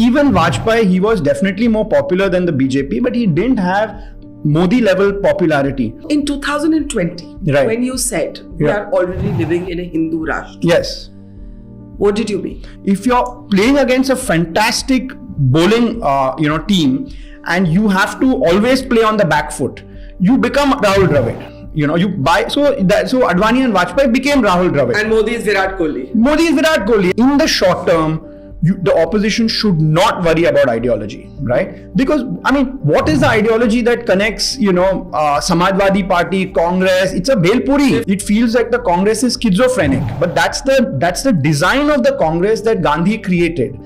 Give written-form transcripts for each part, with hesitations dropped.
even Vajpayee, he was definitely more popular than the BJP, but he didn't have Modi level popularity. In 2020, Right. when you said we are already living in a Hindu Rashtra, Yes. what did you mean? If you're playing against a fantastic bowling team and you have to always play on the back foot, you become Rahul Dravid. So Advani and Vajpayee became Rahul Dravid. And Modi is Virat Kohli. Modi is Virat Kohli. In the short term, the opposition should not worry about ideology, right? Because, what is the ideology that connects, Samajwadi Party, Congress? It's a Belpuri. It feels like the Congress is schizophrenic. But that's the design of the Congress that Gandhi created.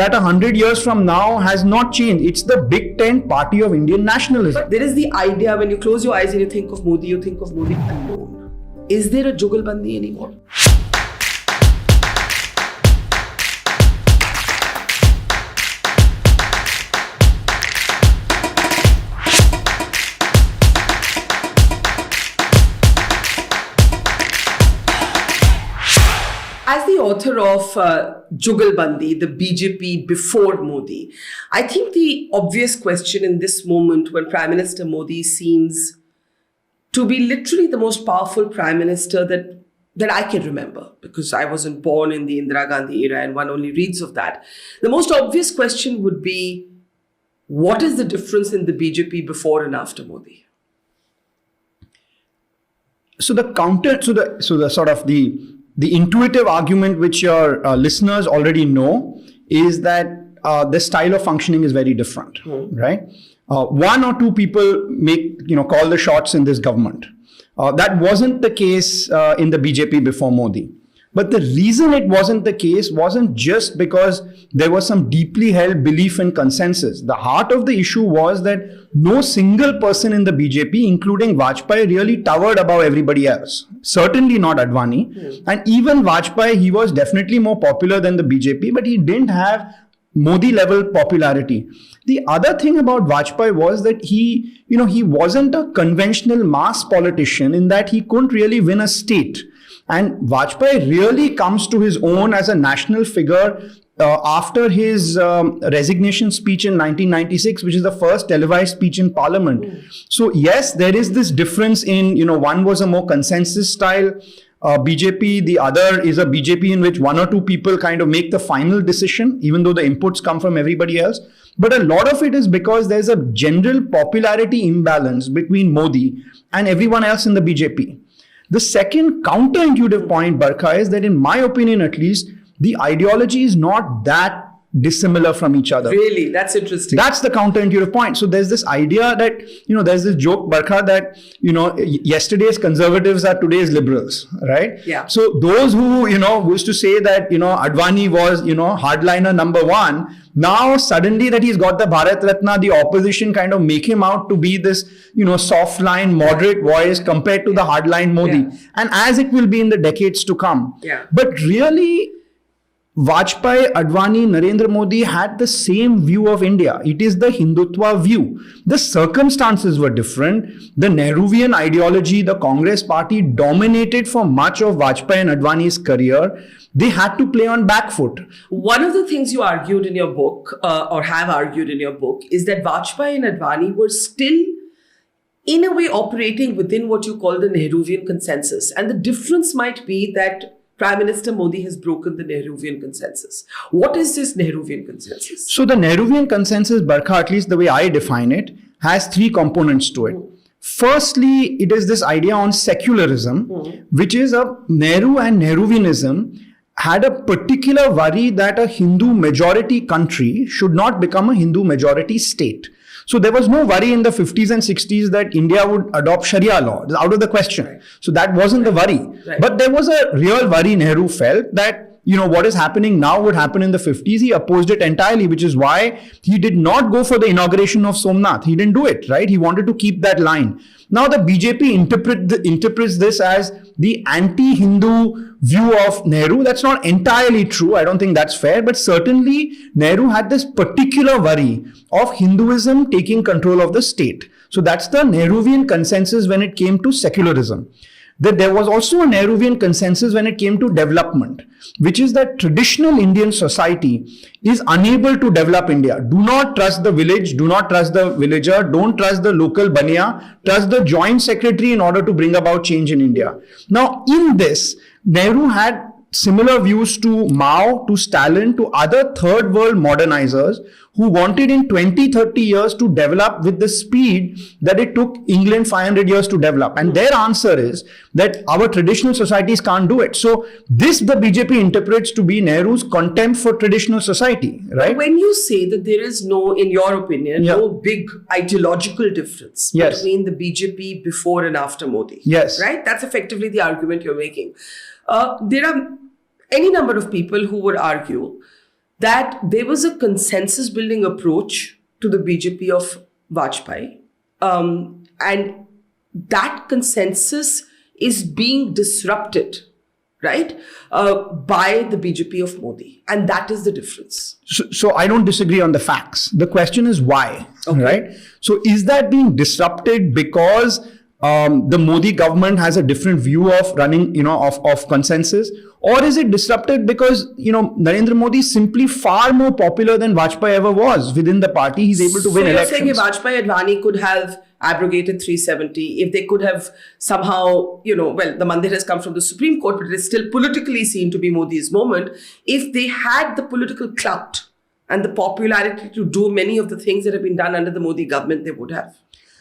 That 100 years from now has not changed. It's the Big Tent party of Indian nationalism. But there is the idea, when you close your eyes and you think of Modi alone. Is there a Jugalbandi anymore? As the author of Jugalbandi, the BJP Before Modi, I think the obvious question in this moment, when Prime Minister Modi seems to be literally the most powerful Prime Minister that I can remember, because I wasn't born in the Indira Gandhi era and one only reads of that. The most obvious question would be, what is the difference in the BJP before and after Modi? So the intuitive argument which your listeners already know is that the style of functioning is very different, right? One or two people call the shots in this government. That wasn't the case in the BJP before Modi. But the reason it wasn't the case wasn't just because there was some deeply held belief and consensus. The heart of the issue was that no single person in the BJP, including Vajpayee, really towered above everybody else. Certainly not Advani. And even Vajpayee, he was definitely more popular than the BJP, but he didn't have Modi level popularity. The other thing about Vajpayee was that he wasn't a conventional mass politician in that he couldn't really win a state. And Vajpayee really comes to his own as a national figure after his resignation speech in 1996, which is the first televised speech in Parliament. So yes, there is this difference in, one was a more consensus style BJP, the other is a BJP in which one or two people kind of make the final decision, even though the inputs come from everybody else. But a lot of it is because there's a general popularity imbalance between Modi and everyone else in the BJP. The second counterintuitive point, Barkha, is that in my opinion at least, the ideology is not that dissimilar from each other. Really? That's interesting. That's the counterintuitive point. So there's this idea that, there's this joke, Barkha, that, yesterday's conservatives are today's liberals, right? Yeah. So those who, used to say that, Advani was, hardliner number one, now suddenly that he's got the Bharat Ratna, the opposition kind of make him out to be this, soft line, moderate voice compared to the hardline Modi. Yeah. And as it will be in the decades to come. Yeah. But really, Vajpayee, Advani, Narendra Modi had the same view of India. It is the Hindutva view. The circumstances were different. The Nehruvian ideology, the Congress party dominated for much of Vajpayee and Advani's career. They had to play on back foot. One of the things you argued in your book, or have argued in your book, is that Vajpayee and Advani were still, in a way, operating within what you call the Nehruvian consensus. And the difference might be that Prime Minister Modi has broken the Nehruvian consensus. What is this Nehruvian consensus? So the Nehruvian consensus, Barkha, at least the way I define it, has three components to it. Firstly, it is this idea on secularism, which is Nehru and Nehruvianism had a particular worry that a Hindu majority country should not become a Hindu majority state. So there was no worry in the 50s and 60s that India would adopt Sharia law. It's out of the question. Right. So that wasn't the worry. Right. But there was a real worry Nehru felt that, what is happening now would happen in the 50s. He opposed it entirely, which is why he did not go for the inauguration of Somnath. He didn't do it, right? He wanted to keep that line. Now the BJP interprets this as the anti-Hindu view of Nehru. That's not entirely true. I don't think that's fair. But certainly Nehru had this particular worry of Hinduism taking control of the state. So that's the Nehruvian consensus when it came to secularism. that there was also a Nehruvian consensus when it came to development, which is that traditional Indian society is unable to develop India. Do not trust the village, do not trust the villager, don't trust the local baniya, trust the joint secretary in order to bring about change in India. Now, in this, Nehru had similar views to Mao, to Stalin, to other third world modernizers who wanted in 20, 30 years to develop with the speed that it took England 500 years to develop. And their answer is that our traditional societies can't do it. So this the BJP interprets to be Nehru's contempt for traditional society, right? When you say that there is no, in your opinion, no big ideological difference between the BJP before and after Modi, right? That's effectively the argument you're making. There are any number of people who would argue that there was a consensus building approach to the BJP of Vajpayee, and that consensus is being disrupted, right, by the BJP of Modi, and that is the difference. So I don't disagree on the facts. The question is why, right? So is that being disrupted because the Modi government has a different view of running, of consensus? Or is it disrupted because, Narendra Modi is simply far more popular than Vajpayee ever was within the party? He's able to win elections. So you're saying if Vajpayee and Advani could have abrogated 370, if they could have somehow, the mandir has come from the Supreme Court, but it is still politically seen to be Modi's moment. If they had the political clout and the popularity to do many of the things that have been done under the Modi government, they would have.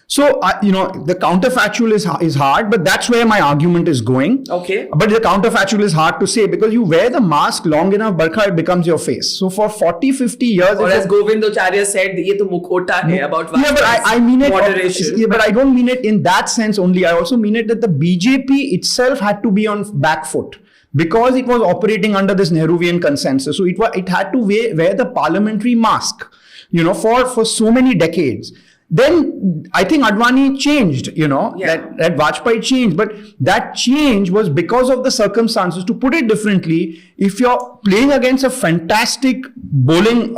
So, the counterfactual is hard, but that's where my argument is going. Okay. But the counterfactual is hard to say because you wear the mask long enough, Barkha, it becomes your face. So for 40, 50 years... Or as Govindacharya said, ye to mukhota hai about Vajpayee. Yeah, but I mean it... Moderation. Yeah, but I don't mean it in that sense only. I also mean it that the BJP itself had to be on back foot, because it was operating under this Nehruvian consensus. So it had to wear the parliamentary mask, for so many decades. Then I think Advani changed, that Vajpayee changed. But that change was because of the circumstances. To put it differently, if you're playing against a fantastic bowling,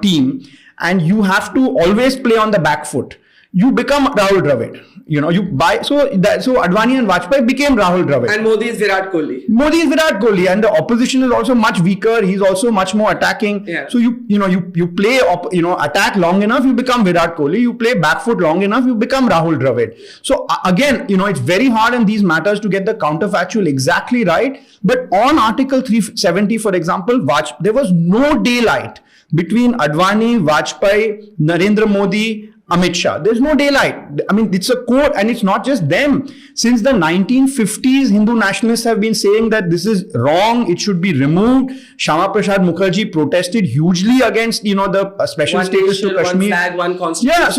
team, and you have to always play on the back foot, you become Rahul Dravid. So Advani and Vajpayee became Rahul Dravid. And Modi is Virat Kohli. And the opposition is also much weaker. He's also much more attacking. Yeah. So you play attack long enough, you become Virat Kohli. You play back foot long enough, you become Rahul Dravid. So again, it's very hard in these matters to get the counterfactual exactly right. But on Article 370, for example, there was no daylight between Advani, Vajpayee, Narendra Modi, Amit Shah. There's no daylight. I mean, it's a code, and it's not just them. Since the 1950s, Hindu nationalists have been saying that this is wrong, it should be removed. Shama Prasad Mukherjee protested hugely against, the special status to Kashmir. One flag, one constitution. Yeah,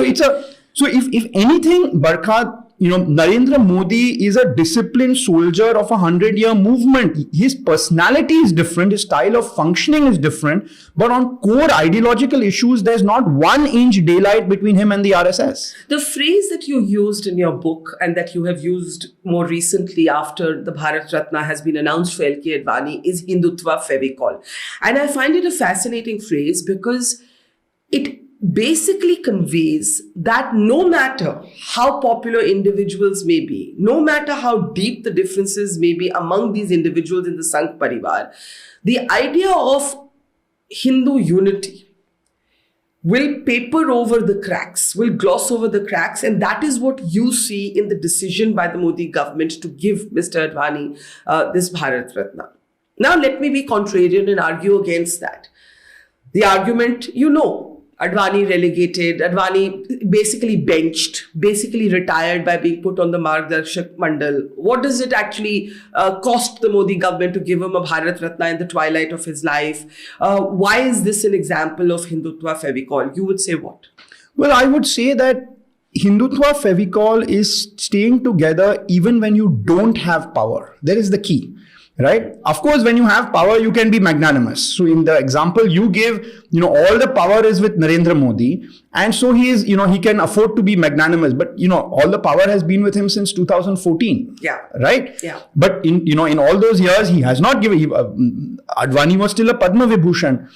so if anything, Barkha, Narendra Modi is a disciplined soldier of a 100-year movement. His personality is different, his style of functioning is different, but on core ideological issues, there's not 1 inch daylight between him and the RSS. The phrase that you used in your book and that you have used more recently after the Bharat Ratna has been announced for L.K. Advani is Hindutva Fevicol. And I find it a fascinating phrase because it basically conveys that no matter how popular individuals may be, no matter how deep the differences may be among these individuals in the Sangh Parivar, the idea of Hindu unity will paper over the cracks, will gloss over the cracks, and that is what you see in the decision by the Modi government to give Mr. Advani this Bharat Ratna. Now let me be contrarian and argue against that. The argument, Advani relegated, Advani basically benched, basically retired by being put on the Margdarshak Mandal. What does it actually cost the Modi government to give him a Bharat Ratna in the twilight of his life? Why is this an example of Hindutva Fevicol? You would say what? Well, I would say that Hindutva Fevicol is staying together even when you don't have power. There is the key. Right? Of course, when you have power, you can be magnanimous. So in the example you give, all the power is with Narendra Modi. And so he is, he can afford to be magnanimous. But, all the power has been with him since 2014. Yeah. Right? Yeah. But in all those years, he has not given, Advani was still a Padma Vibhushan.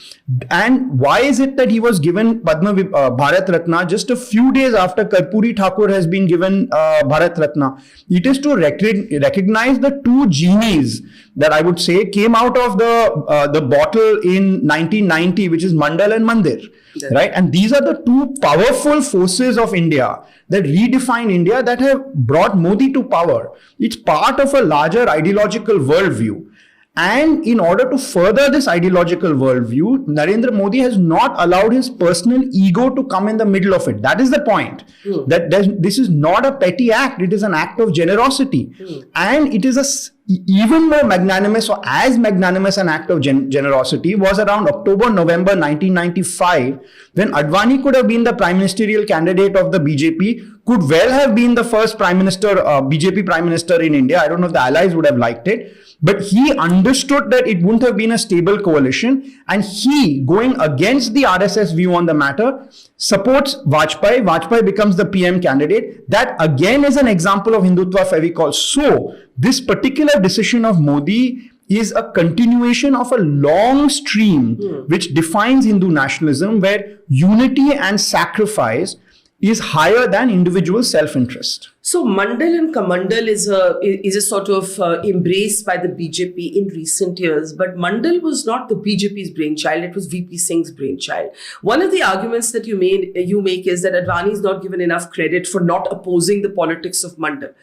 And why is it that he was given Bharat Ratna just a few days after Karpuri Thakur has been given Bharat Ratna? It is to recognize the two genies that I would say came out of the bottle in 1990, which is Mandal and Mandir. Yeah. Right? And these are the two powerful forces of India that redefine India, that have brought Modi to power. It's part of a larger ideological worldview. And in order to further this ideological worldview, Narendra Modi has not allowed his personal ego to come in the middle of it. That is the point. That this is not a petty act. It is an act of generosity. And it is even more magnanimous, or as magnanimous an act of generosity was around October, November 1995, when Advani could have been the prime ministerial candidate of the BJP, could well have been the first prime minister, BJP prime minister in India. I don't know if the allies would have liked it. But he understood that it wouldn't have been a stable coalition, and he, going against the RSS view on the matter, supports Vajpayee. Vajpayee becomes the PM candidate. That again is an example of Hindutva Fevicol. So this particular decision of Modi is a continuation of a long stream which defines Hindu nationalism, where unity and sacrifice is higher than individual self-interest. So Mandal and Kamandal is a sort of embrace by the BJP in recent years, but Mandal was not the BJP's brainchild, it was VP Singh's brainchild. One of the arguments that you make is that Advani is not given enough credit for not opposing the politics of Mandal.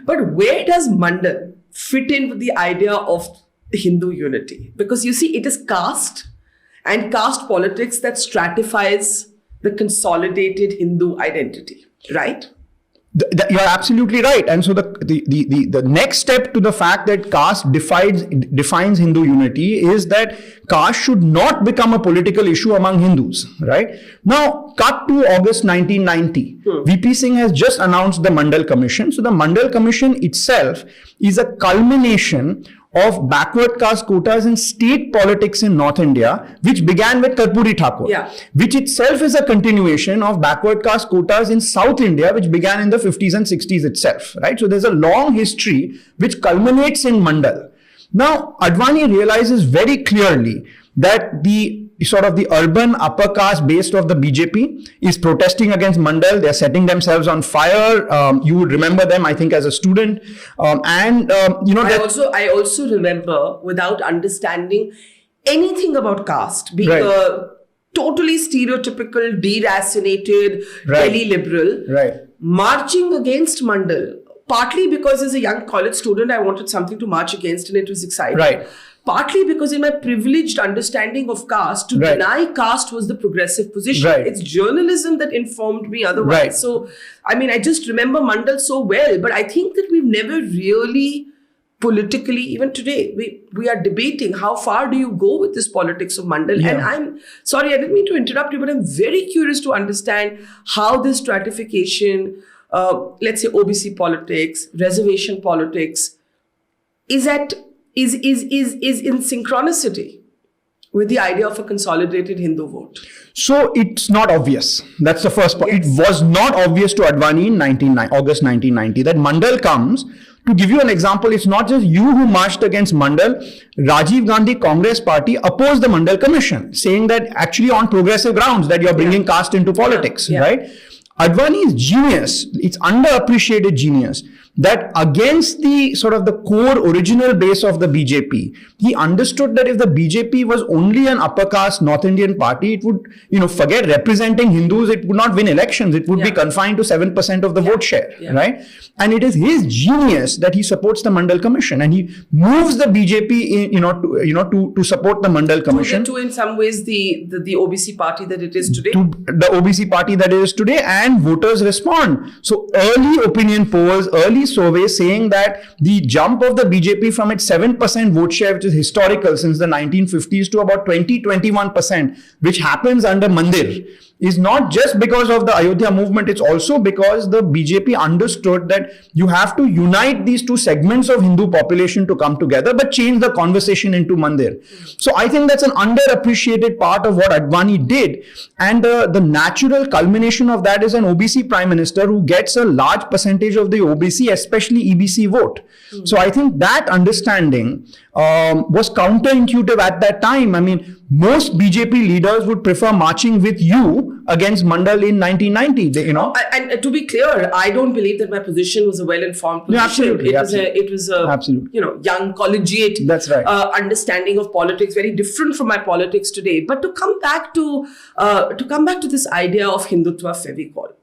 But where does Mandal fit in with the idea of Hindu unity? Because you see, it is caste and caste politics that stratifies the consolidated Hindu identity, right? You're absolutely right. And so the next step to the fact that caste defines Hindu unity is that caste should not become a political issue among Hindus, right? Now, cut to August 1990. VP Singh has just announced the Mandal Commission. So the Mandal Commission itself is a culmination of backward caste quotas in state politics in North India, which began with Karpuri Thakur, which itself is a continuation of backward caste quotas in South India, which began in the 50s and 60s itself, right? So there's a long history which culminates in Mandal. Now, Advani realizes very clearly that the urban upper caste base of the BJP is protesting against Mandal. They're setting themselves on fire. You would remember them, I think, as a student. I also remember, without understanding anything about caste, being a totally stereotypical, deracinated Delhi liberal, marching against Mandal. Partly because as a young college student, I wanted something to march against and it was exciting. Partly because in my privileged understanding of caste, to deny caste was the progressive position. It's journalism that informed me otherwise. So, I just remember Mandal so well, but I think that we've never really politically, even today, we are debating how far do you go with this politics of Mandal. And I'm sorry, I didn't mean to interrupt you, but I'm very curious to understand how this stratification, let's say OBC politics, reservation politics, is in synchronicity with the idea of a consolidated Hindu vote. So it's not obvious. That's the first point. It was not obvious to Advani in August 1990 that Mandal comes. To give you an example, it's not just you who marched against Mandal. Rajiv Gandhi Congress Party opposed the Mandal Commission, saying that actually on progressive grounds that you're bringing caste into politics, right? Advani's genius, it's underappreciated genius, that against the the core original base of the BJP, he understood that if the BJP was only an upper caste North Indian party, it would, forget representing Hindus, it would not win elections. It would be confined to 7% of the vote share, right? And it is his genius that he supports the Mandal Commission, and he moves the BJP, to support the Mandal Commission. To in some ways the OBC party that it is today. To the OBC party that it is today, and voters respond. So early opinion polls, early surveys saying that the jump of the BJP from its 7% vote share, which is historical since the 1950s, to about 20-21%, which happens under Mandir, is not just because of the Ayodhya movement, it's also because the BJP understood that you have to unite these two segments of Hindu population to come together, but change the conversation into Mandir. So I think that's an underappreciated part of what Advani did. And the natural culmination of that is an OBC Prime Minister who gets a large percentage of the OBC, especially EBC vote. So I think that understanding was counterintuitive at that time. I mean, most BJP leaders would prefer marching with you against Mandal in 1990. And to be clear, I don't believe that my position was a well-informed position. No, absolutely, It was a young collegiate That's right. Understanding of politics, very different from my politics today. But to come back to this idea of Hindutva Fevicol.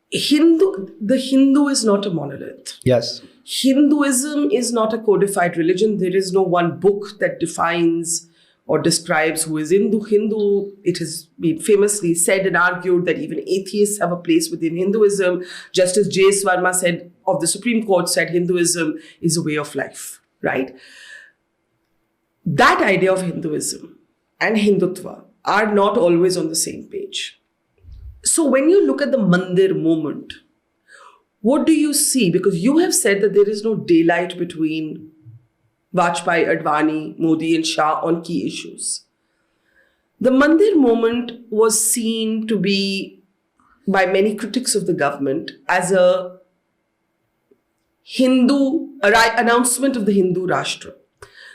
The Hindu is not a monolith. Yes. Hinduism is not a codified religion. There is no one book that defines or describes who is Hindu. It has been famously said and argued that even atheists have a place within Hinduism. Justice J.S. Verma said of the Supreme Court said Hinduism is a way of life, right? That idea of Hinduism and Hindutva are not always on the same page. So when you look at the Mandir movement, what do you see? Because you have said that there is no daylight between Vajpayee, Advani, Modi and Shah on key issues. The Mandir movement was seen to be, by many critics of the government, as a announcement of the Hindu Rashtra.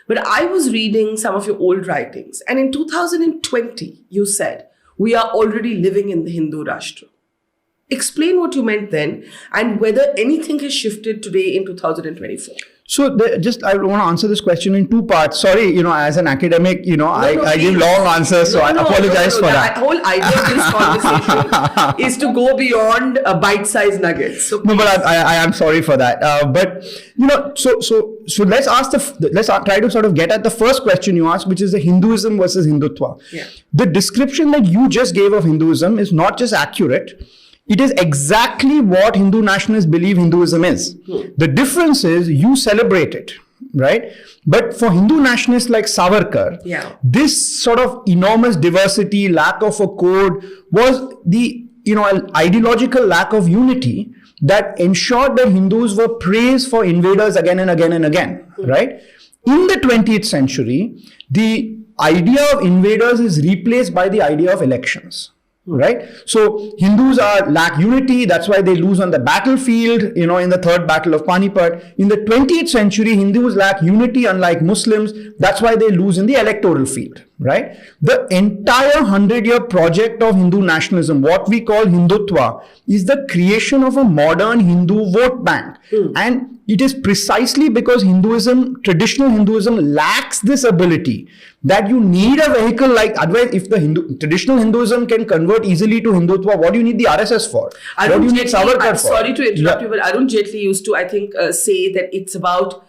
But I was reading some of your old writings, and in 2020, you said, we are already living in the Hindu Rashtra. Explain what you meant then and whether anything has shifted today in 2024. So I want to answer this question in two parts. Sorry, as an academic, I give long answers, so I apologize for that. The whole idea of this conversation is to go beyond bite-sized nuggets. So no, but I am sorry for that. So let's try to sort of get at the first question you asked, which is the Hinduism versus Hindutva. Yeah. The description that you just gave of Hinduism is not just accurate. It is exactly what Hindu nationalists believe Hinduism is. The difference is you celebrate it, right? But for Hindu nationalists like Savarkar, this sort of enormous diversity, lack of a code was the ideological lack of unity that ensured that Hindus were praised for invaders again and again and again, right? In the 20th century, the idea of invaders is replaced by the idea of elections. Right? So Hindus lack unity. That's why they lose on the battlefield, in the third battle of Panipat. In the 20th century, Hindus lack unity, unlike Muslims. That's why they lose in the electoral field. Right? The entire 100-year project of Hindu nationalism, what we call Hindutva, is the creation of a modern Hindu vote bank. And it is precisely because traditional Hinduism lacks this ability that you need a vehicle like, otherwise if the traditional Hinduism can convert easily to Hindutva, what do you need the RSS for? What do you need Savarkar for? Sorry to interrupt you, but Arun Jaitley used to, I think, say that it's about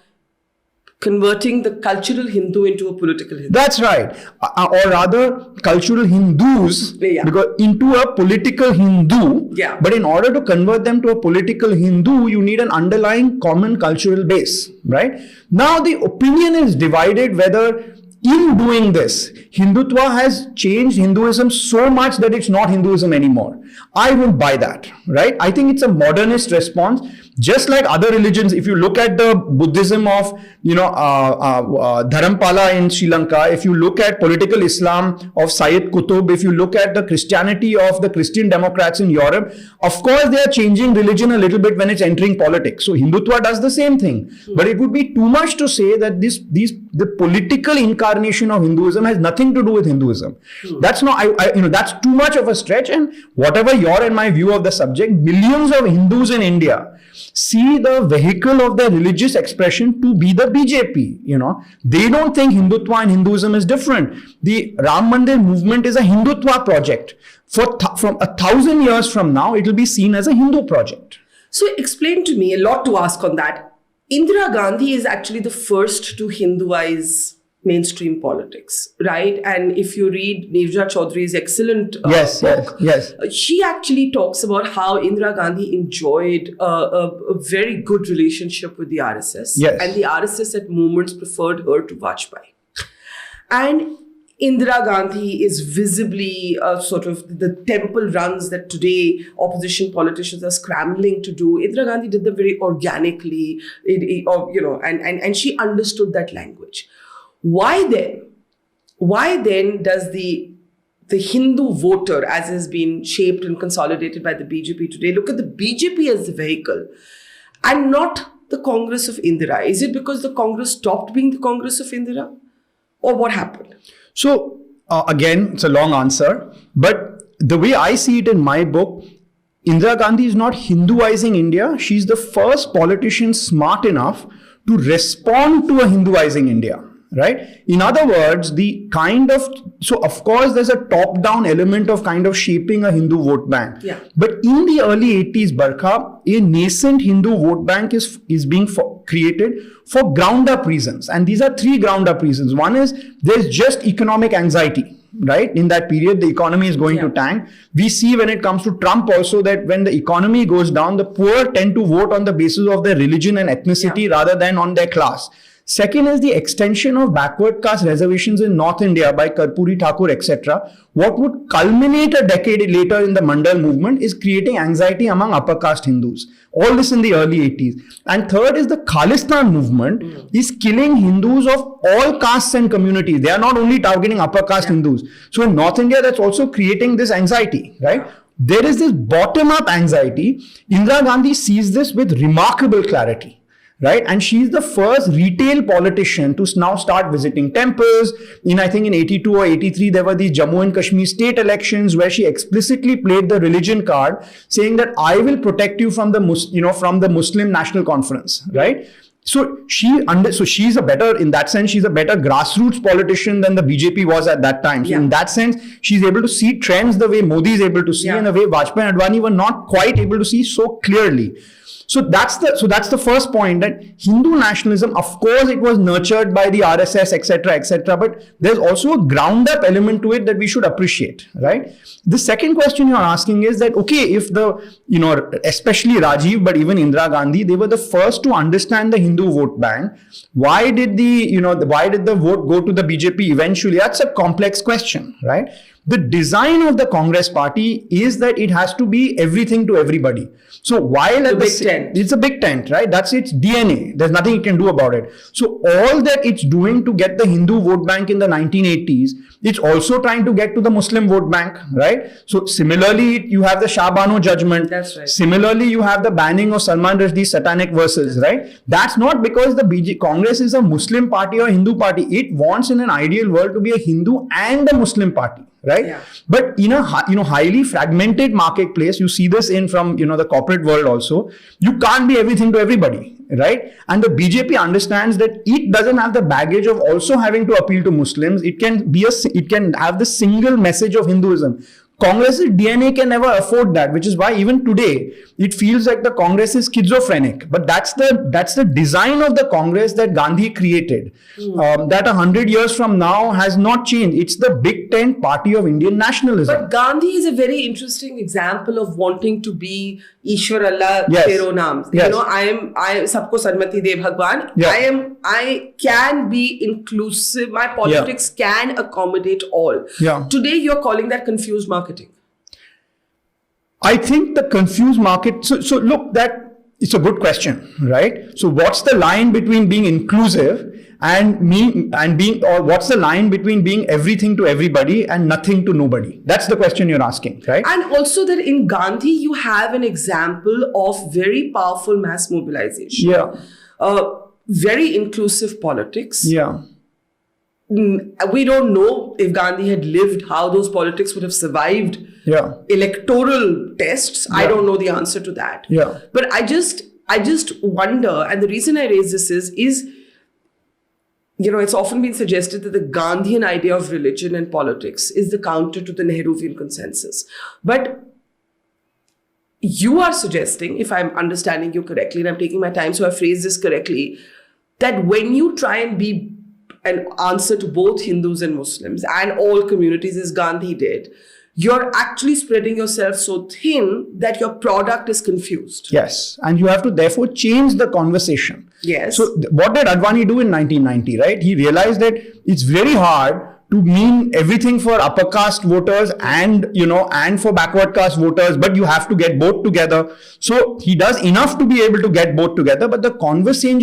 converting the cultural Hindu into a political Hindu. That's right. Or rather, cultural Hindus because into a political Hindu. Yeah. But in order to convert them to a political Hindu, you need an underlying common cultural base, right? Now, the opinion is divided whether in doing this, Hindutva has changed Hinduism so much that it's not Hinduism anymore. I won't buy that, right? I think it's a modernist response. Just like other religions, if you look at the Buddhism of, Dharampala in Sri Lanka, if you look at political Islam of Sayyid Qutb, if you look at the Christianity of the Christian Democrats in Europe, of course they are changing religion a little bit when it's entering politics. So Hindutva does the same thing. But it would be too much to say that the political incarnation of Hinduism has nothing to do with Hinduism. That's not, that's too much of a stretch. And whatever your and my view of the subject, millions of Hindus in India see the vehicle of their religious expression to be the BJP. They don't think Hindutva and Hinduism is different. The Ram Mandir movement is a Hindutva project. From 1,000 years from now, it will be seen as a Hindu project. So explain to me, a lot to ask on that. Indira Gandhi is actually the first to Hinduize mainstream politics, right? And if you read Neerja Chaudhary's excellent book, she actually talks about how Indira Gandhi enjoyed a very good relationship with the RSS. Yes. And the RSS at moments preferred her to Vajpayee. And Indira Gandhi is visibly sort of the temple runs that today opposition politicians are scrambling to do. Indira Gandhi did them very organically, and she understood that language. Why then does the Hindu voter, as has been shaped and consolidated by the BJP today, look at the BJP as the vehicle and not the Congress of Indira? Is it because the Congress stopped being the Congress of Indira? Or what happened? So, again, it's a long answer. But the way I see it in my book, Indira Gandhi is not Hinduizing India. She's the first politician smart enough to respond to a Hinduizing India. Right? In other words, of course, there's a top-down element of kind of shaping a Hindu vote bank. Yeah. But in the early 80s, Barkha, a nascent Hindu vote bank is being created for ground-up reasons. And these are three ground-up reasons. One is there's just economic anxiety. Right? In that period, the economy is going to tank. We see when it comes to Trump also that when the economy goes down, the poor tend to vote on the basis of their religion and ethnicity rather than on their class. Second is the extension of backward caste reservations in North India by Karpuri Thakur, etc. What would culminate a decade later in the Mandal movement is creating anxiety among upper caste Hindus. All this in the early 80s. And third is the Khalistan movement is killing Hindus of all castes and communities. They are not only targeting upper caste Hindus. So in North India, that's also creating this anxiety, right? There is this bottom-up anxiety. Indira Gandhi sees this with remarkable clarity. Right? And she's the first retail politician to now start visiting temples. I think in 82 or 83, there were these Jammu and Kashmir state elections where she explicitly played the religion card, saying that I will protect you from the Muslim National Conference. Right? So she's a better, in that sense, she's a better grassroots politician than the BJP was at that time. So in that sense, she's able to see trends the way Modi is able to see and the way Vajpayee and Advani were not quite able to see so clearly. So that's the first point, that Hindu nationalism, of course, it was nurtured by the RSS, etc., but there's also a ground-up element to it that we should appreciate, right? The second question you're asking is that, okay, if especially Rajiv, but even Indira Gandhi, they were the first to understand the Hindu vote bank, why did the vote go to the BJP eventually? That's a complex question, right? The design of the Congress party is that it has to be everything to everybody. So while it's a big tent, right? That's its DNA. There's nothing it can do about it. So all that it's doing to get the Hindu vote bank in the 1980s, it's also trying to get to the Muslim vote bank, right? So similarly, you have the Shah Bano judgment. That's right. Similarly, you have the banning of Salman Rushdie's satanic verses, right? That's not because the Congress is a Muslim party or Hindu party. It wants in an ideal world to be a Hindu and a Muslim party. Right? Yeah. But in a highly fragmented marketplace, you see this from the corporate world also, you can't be everything to everybody, right? And the BJP understands that it doesn't have the baggage of also having to appeal to Muslims. It can have the single message of Hinduism. Congress's DNA can never afford that, which is why even today it feels like the Congress is schizophrenic. But that's the design of the Congress that Gandhi created. That 100 years from now has not changed. It's the big tent party of Indian nationalism. But Gandhi is a very interesting example of wanting to be Ishwar Allah Tero Naam. Yes. I sabko sarmati de Bhagwan. Yeah. I can be inclusive. My politics can accommodate all. Yeah. Today you're calling that confused marketing. I think the confused market. So look, that it's a good question, right? So what's the line between being inclusive or what's the line between being everything to everybody and nothing to nobody? That's the question you're asking, right? And also that in Gandhi, you have an example of very powerful mass mobilization. Yeah. Very inclusive politics. Yeah. We don't know if Gandhi had lived, how those politics would have survived electoral tests. I don't know the answer to that. Yeah. But I just wonder, and the reason I raise this is it's often been suggested that the Gandhian idea of religion and politics is the counter to the Nehruvian consensus. But you are suggesting, if I'm understanding you correctly, and I'm taking my time so I phrase this correctly, that when you try and be an answer to both Hindus and Muslims and all communities as Gandhi did, you're actually spreading yourself so thin that your product is confused. Yes. And you have to therefore change the conversation. Yes. So what did Advani do in 1990, right? He realized that it's very hard to mean everything for upper caste voters and, and for backward caste voters, but you have to get both together. So he does enough to be able to get both together, but the conversation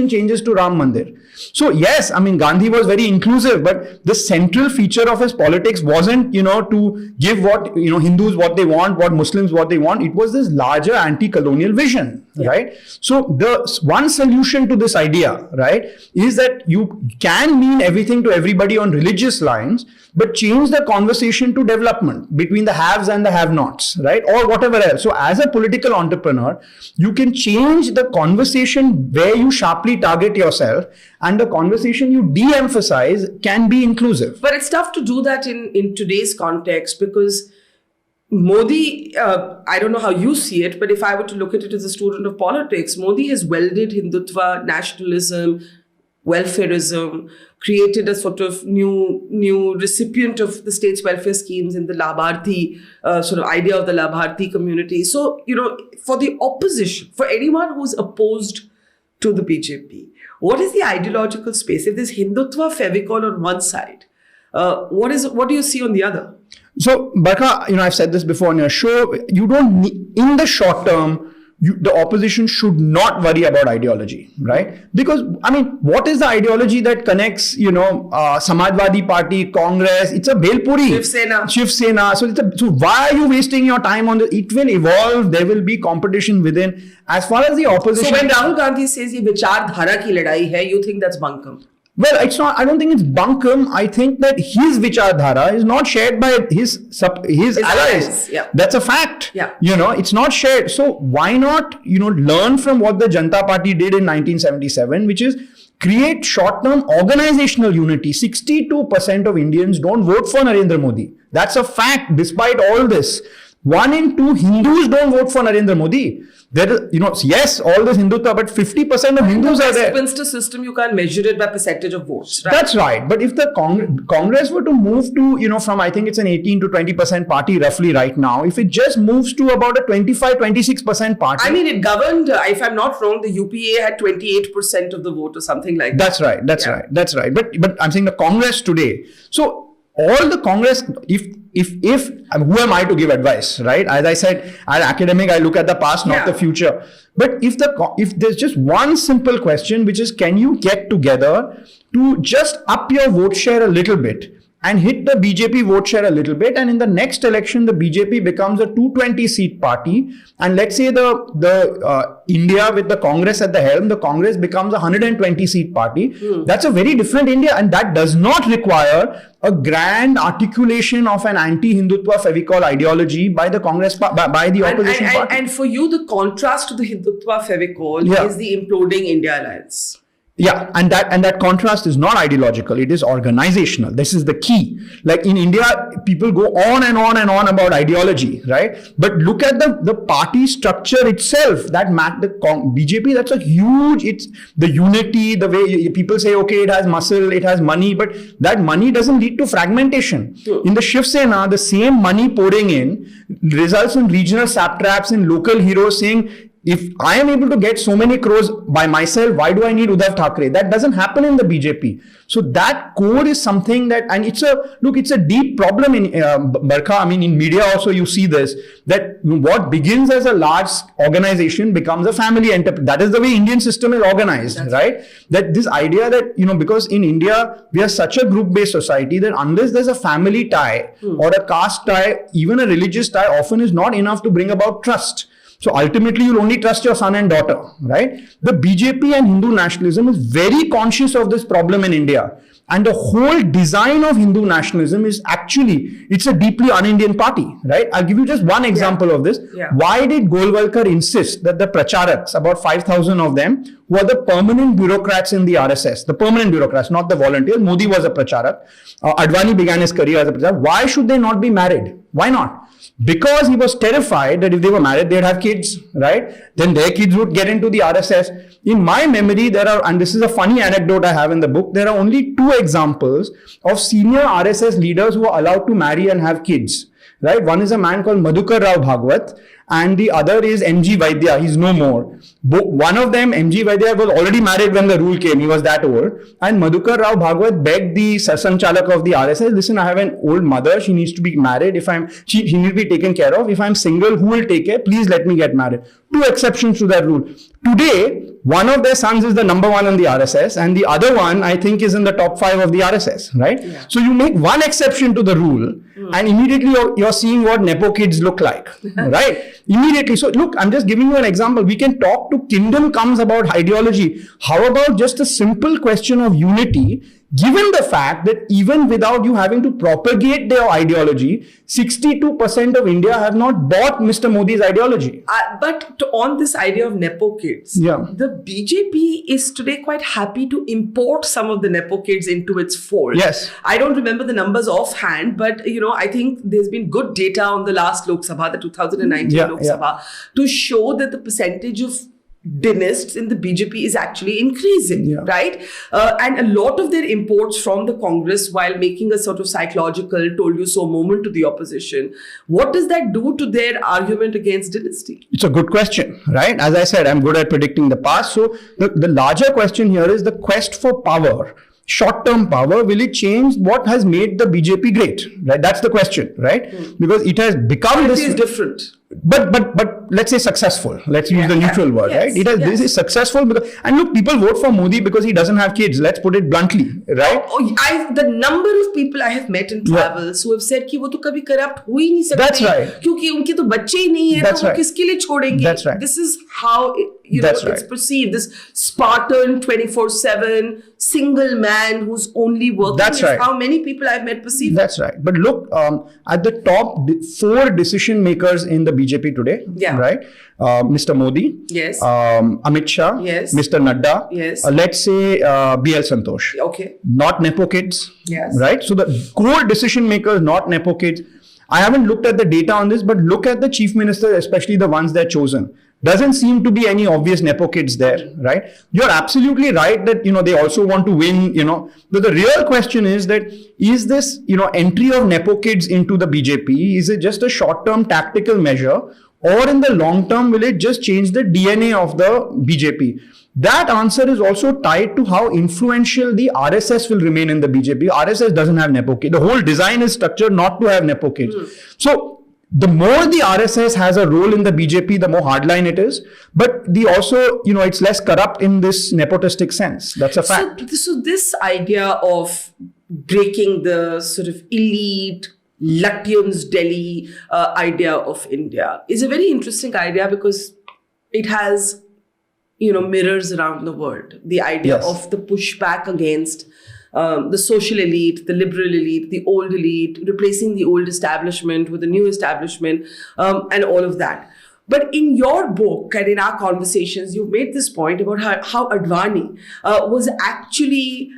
changes to Ram Mandir. So yes, I mean, Gandhi was very inclusive, but the central feature of his politics wasn't, to give what, Hindus what they want, what Muslims what they want. It was this larger anti-colonial vision, right? So the one solution to this idea, right, is that you can mean everything to everybody on religious lines, but change the conversation to development between the haves and the have-nots, right? Or whatever else. So as a political entrepreneur, you can change the conversation where you sharply target yourself, and the conversation you de-emphasize can be inclusive. But it's tough to do that in today's context, because Modi, I don't know how you see it, but if I were to look at it as a student of politics, Modi has welded Hindutva, nationalism, welfareism, created a sort of new recipient of the state's welfare schemes in the Labharthi, sort of idea of the Labharthi community. So, for the opposition, for anyone who's opposed to the BJP, what is the ideological space? If there's Hindutva Fevicol on one side, what do you see on the other? So, Barkha, I've said this before on your show, you don't need, in the short term, the opposition should not worry about ideology, right? Because, what is the ideology that connects, Samajwadi Party, Congress? It's a Belpuri. Shiv Sena. So why are you wasting your time on this? It will evolve. There will be competition within. As far as the opposition... So when Rahul Gandhi says ye vichar dhara ki ladai hai, you think that's bunkum? Well, it's not. I don't think it's bunkum. I think that his vichardhara is not shared by his allies. Yeah. That's a fact. Yeah. It's not shared. So why not, learn from what the Janata Party did in 1977, which is create short-term organizational unity. 62% of Indians don't vote for Narendra Modi. That's a fact. Despite all this, 1 in 2 Hindus don't vote for Narendra Modi. There is, yes, all this Hindutva, but 50% of Hindus are there. In the Westminster system, you can't measure it by percentage of votes, right? That's right. But if the Congress were to move to, from, I think it's an 18 to 20% party roughly right now, if it just moves to about a 25-26% party. It governed, if I'm not wrong, the UPA had 28% of the vote or something like that. That's right. But I'm saying the Congress today. So all the Congress, if who am I to give advice, right? As I said, as an academic, I look at the past, not the future. But if there's just one simple question, which is, can you get together to just up your vote share a little bit and hit the BJP vote share a little bit, and in the next election, the BJP becomes a 220-seat party, and let's say the India with the Congress at the helm, the Congress becomes a 120-seat party. That's a very different India, and that does not require a grand articulation of an anti-Hindutva Fevicol ideology by the Congress, by the opposition party. And for you, the contrast to the Hindutva Fevicol is the imploding India alliance. Yeah, and that contrast is not ideological, it is organizational. This is the key. Like in India, people go on and on and on about ideology, right? But look at the party structure itself. The BJP, that's a huge, it's the unity, the way people say, okay, it has muscle, it has money, but that money doesn't lead to fragmentation. In the Shiv Sena, the same money pouring in results in regional satraps and local heroes saying, if I am able to get so many crores by myself, why do I need Uddhav Thackeray? That doesn't happen in the BJP. So that core is something that, and it's a deep problem in Barkha. In media also you see this, that what begins as a large organization becomes a family enterprise. That is the way Indian system is organized, right? That this idea that, because in India, we are such a group-based society that unless there's a family tie or a caste tie, even a religious tie often is not enough to bring about trust. So ultimately, you'll only trust your son and daughter, right? The BJP and Hindu nationalism is very conscious of this problem in India. And the whole design of Hindu nationalism is actually, it's a deeply un-Indian party, right? I'll give you just one example of this. Why did Golwalkar insist that the pracharaks, about 5,000 of them, who are the permanent bureaucrats in the RSS, the permanent bureaucrats, not the volunteers. Modi was a pracharak. Advani began his career as a pracharak. Why should they not be married? Why not? Because he was terrified that if they were married, they'd have kids, right? Then their kids would get into the RSS. In my memory, and this is a funny anecdote I have in the book, there are only 2 examples of senior RSS leaders who are allowed to marry and have kids, right? One is a man called Madhukar Rao Bhagwat, and the other is M.G. Vaidya. He's no more. One of them, M.G. Vaidya, was already married when the rule came. He was that old. And Madhukar Rao Bhagwat begged the Sasanchalak of the RSS, listen, I have an old mother. She needs to be married. She needs to be taken care of. If I'm single, who will take care? Please let me get married. 2 exceptions to that rule. Today, one of their sons is the number 1 in the RSS, and the other one, I think, is in the top 5 of the RSS, right? Yeah. So you make one exception to the rule, and immediately you're seeing what Nepo kids look like, right? Immediately. So look, I'm just giving you an example. We can talk to kingdom comes about ideology. How about just a simple question of unity? Given the fact that even without you having to propagate their ideology, 62% of India have not bought Mr. Modi's ideology. But on this idea of Nepo kids, the BJP is today quite happy to import some of the Nepo kids into its fold. Yes. I don't remember the numbers offhand, but I think there's been good data on the last Lok Sabha, the 2019 Lok Sabha, to show that the percentage of dynasts in the BJP is actually increasing, right? And a lot of their imports from the Congress, while making a sort of psychological told you so moment to the opposition, what does that do to their argument against dynasty? It's a good question, right? As I said, I'm good at predicting the past. So the larger question here is the quest for power. Short-term power, will it change what has made the BJP great? Right? That's the question, right? Because it has become this is different. But let's say successful. Let's use the neutral word, right? This is successful because, and look, people vote for Modi because he doesn't have kids. Let's put it bluntly, right? The number of people I have met in travels who have said कि वो तो कभी corrupt हो ही नहीं सकते. That's right. क्योंकि उनके तो बच्चे ही नहीं है, तो वो किसके लिए छोड़ेंगे? That's right. This is how it's perceived. This Spartan 24/7 single man who's only working. That's right. How many people I've met perceive. That's right. But look, at the top 4 decision makers in the BJP today, right? Mr. Modi, yes. Amit Shah, yes. Mr. Nadda, yes. Let's say BL Santosh. Okay. Not Nepo kids, yes. right? So the core decision makers, not Nepo kids. I haven't looked at the data on this, but look at the chief minister, especially the ones they're chosen. Doesn't seem to be any obvious Nepo kids there, right? You're absolutely right that, they also want to win, But the real question is that, is this, entry of Nepo kids into the BJP, is it just a short-term tactical measure? Or in the long term, will it just change the DNA of the BJP? That answer is also tied to how influential the RSS will remain in the BJP. RSS doesn't have Nepo kids. The whole design is structured not to have Nepo kids. So, the more the RSS has a role in the BJP, the more hardline it is. But it's less corrupt in this nepotistic sense. That's a fact. So this idea of breaking the sort of elite, Lutyens Delhi idea of India is a very interesting idea because it has, mirrors around the world. The idea of the pushback against the social elite, the liberal elite, the old elite, replacing the old establishment with the new establishment, and all of that. But in your book and in our conversations, you've made this point about how Advani was actually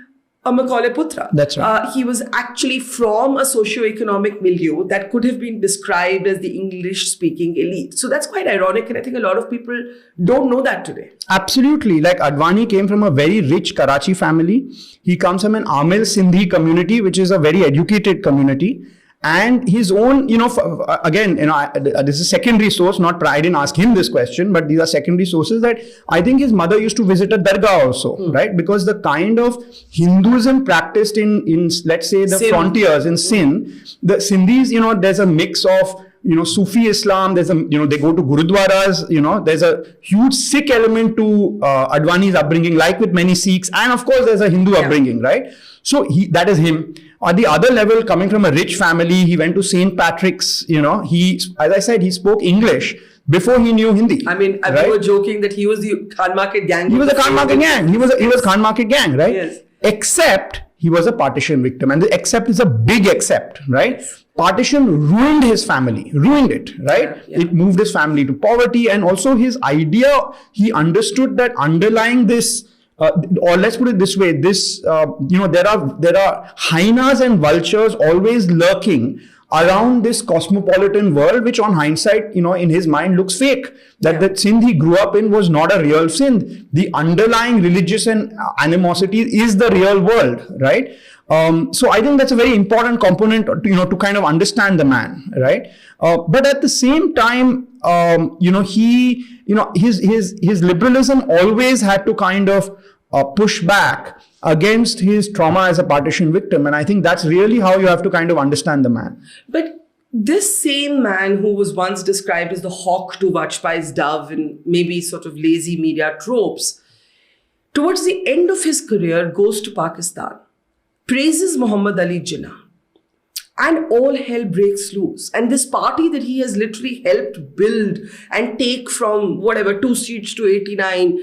a Macaulay Putra. That's right. He was actually from a socio-economic milieu that could have been described as the English-speaking elite. So that's quite ironic, and I think a lot of people don't know that today. Absolutely. Like Advani came from a very rich Karachi family. He comes from an Amil Sindhi community, which is a very educated community. And his own, this is secondary source, I didn't ask him this question, but these are secondary sources that I think his mother used to visit a dargah also, right? Because the kind of Hinduism practiced in let's say, the frontiers in Sindh, the Sindhis, there's a mix of, Sufi Islam, they go to Gurudwaras, there's a huge Sikh element to Advani's upbringing, like with many Sikhs. And of course, there's a Hindu upbringing, right? So that is him. On the other level, coming from a rich family, he went to St. Patrick's, as I said, he spoke English before he knew Hindi. I mean, we were joking that he was the Khan Market gang. He was a Khan Market gang. He was Khan Market gang, right? Yes. Except he was a partition victim. And the except is a big except, right? Partition ruined his family, ruined it, right? Yeah. It moved his family to poverty. And also his idea, he understood that underlying this, or let's put it this way, there are hyenas and vultures always lurking around this cosmopolitan world, which on hindsight, in his mind looks fake. That Sindh he grew up in was not a real Sindh. The underlying religious and animosity is the real world, right? So I think that's a very important component, to kind of understand the man, right? But at the same time, his liberalism always had to kind of push back against his trauma as a partition victim. And I think that's really how you have to kind of understand the man. But this same man who was once described as the hawk to Vajpayee's dove and maybe sort of lazy media tropes, towards the end of his career goes to Pakistan, praises Muhammad Ali Jinnah, and all hell breaks loose. And this party that he has literally helped build and take from 2 seats to 89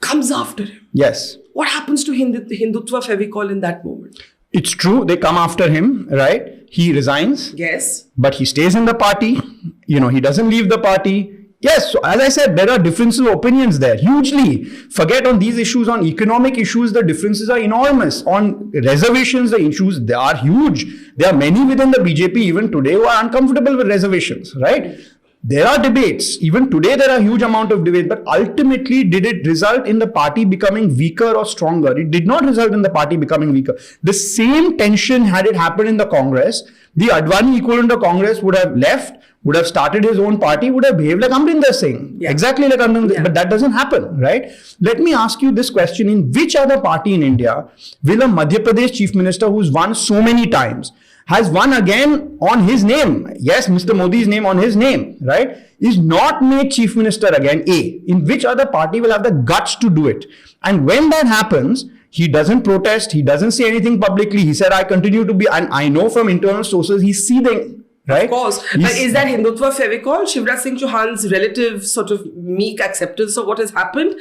comes after him. Yes. What happens to Hindutva Fevicol in that moment? It's true, they come after him, right? He resigns. Yes. But he stays in the party. He doesn't leave the party. Yes, so as I said, there are differences of opinions there, hugely. Forget on these issues, on economic issues, the differences are enormous. On reservations, the issues, they are huge. There are many within the BJP even today who are uncomfortable with reservations, right? There are debates. Even today, there are a huge amount of debate. But ultimately, did it result in the party becoming weaker or stronger? It did not result in the party becoming weaker. The same tension, had it happened in the Congress, the Advani equivalent of Congress would have left, would have started his own party, would have behaved like Amrinder Singh. Yeah. Exactly like Amrinder Singh. Yeah. But that doesn't happen, right? Let me ask you this question. In which other party in India will a Madhya Pradesh chief minister who's won so many times, has won again on his name, yes, Mr. Modi's name on his name, right, is not made chief minister again, in which other party will have the guts to do it? And when that happens, he doesn't protest, he doesn't say anything publicly. He said, I continue to be, and I know from internal sources, he's seething. Right? Of course. But is that Hindutva Fevicol, Shivraj Singh Chauhan's relative sort of meek acceptance of what has happened?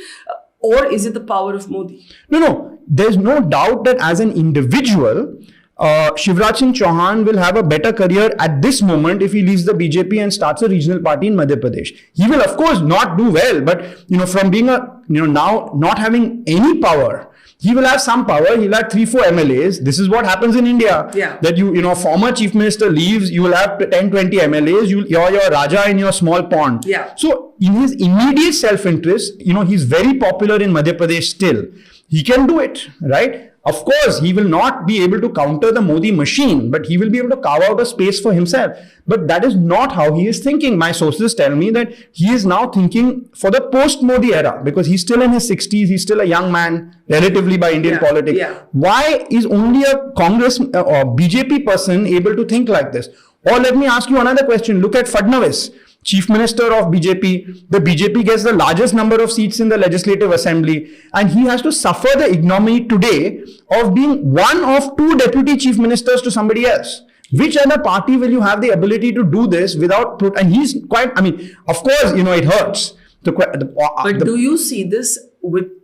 Or is it the power of Modi? No. There's no doubt that as an individual, Shivraj Singh Chauhan will have a better career at this moment if he leaves the BJP and starts a regional party in Madhya Pradesh. He will, of course, not do well, but, from being now not having any power, he will have some power. He'll have 3-4 MLAs. This is what happens in India. Yeah. That former chief minister leaves, you will have 10-20 MLAs. You're your Raja in your small pond. Yeah. So in his immediate self-interest, he's very popular in Madhya Pradesh still. He can do it, right? Of course, he will not be able to counter the Modi machine, but he will be able to carve out a space for himself. But that is not how he is thinking. My sources tell me that he is now thinking for the post-Modi era, because he's still in his 60s. He's still a young man, relatively by Indian politics. Yeah. Why is only a Congress or BJP person able to think like this? Or let me ask you another question. Look at Fadnavis, Chief Minister of BJP. The BJP gets the largest number of seats in the Legislative Assembly, and he has to suffer the ignominy today of being one of 2 deputy chief ministers to somebody else. Which other party will you have the ability to do this without, and he's quite, of course, it hurts. But do you see this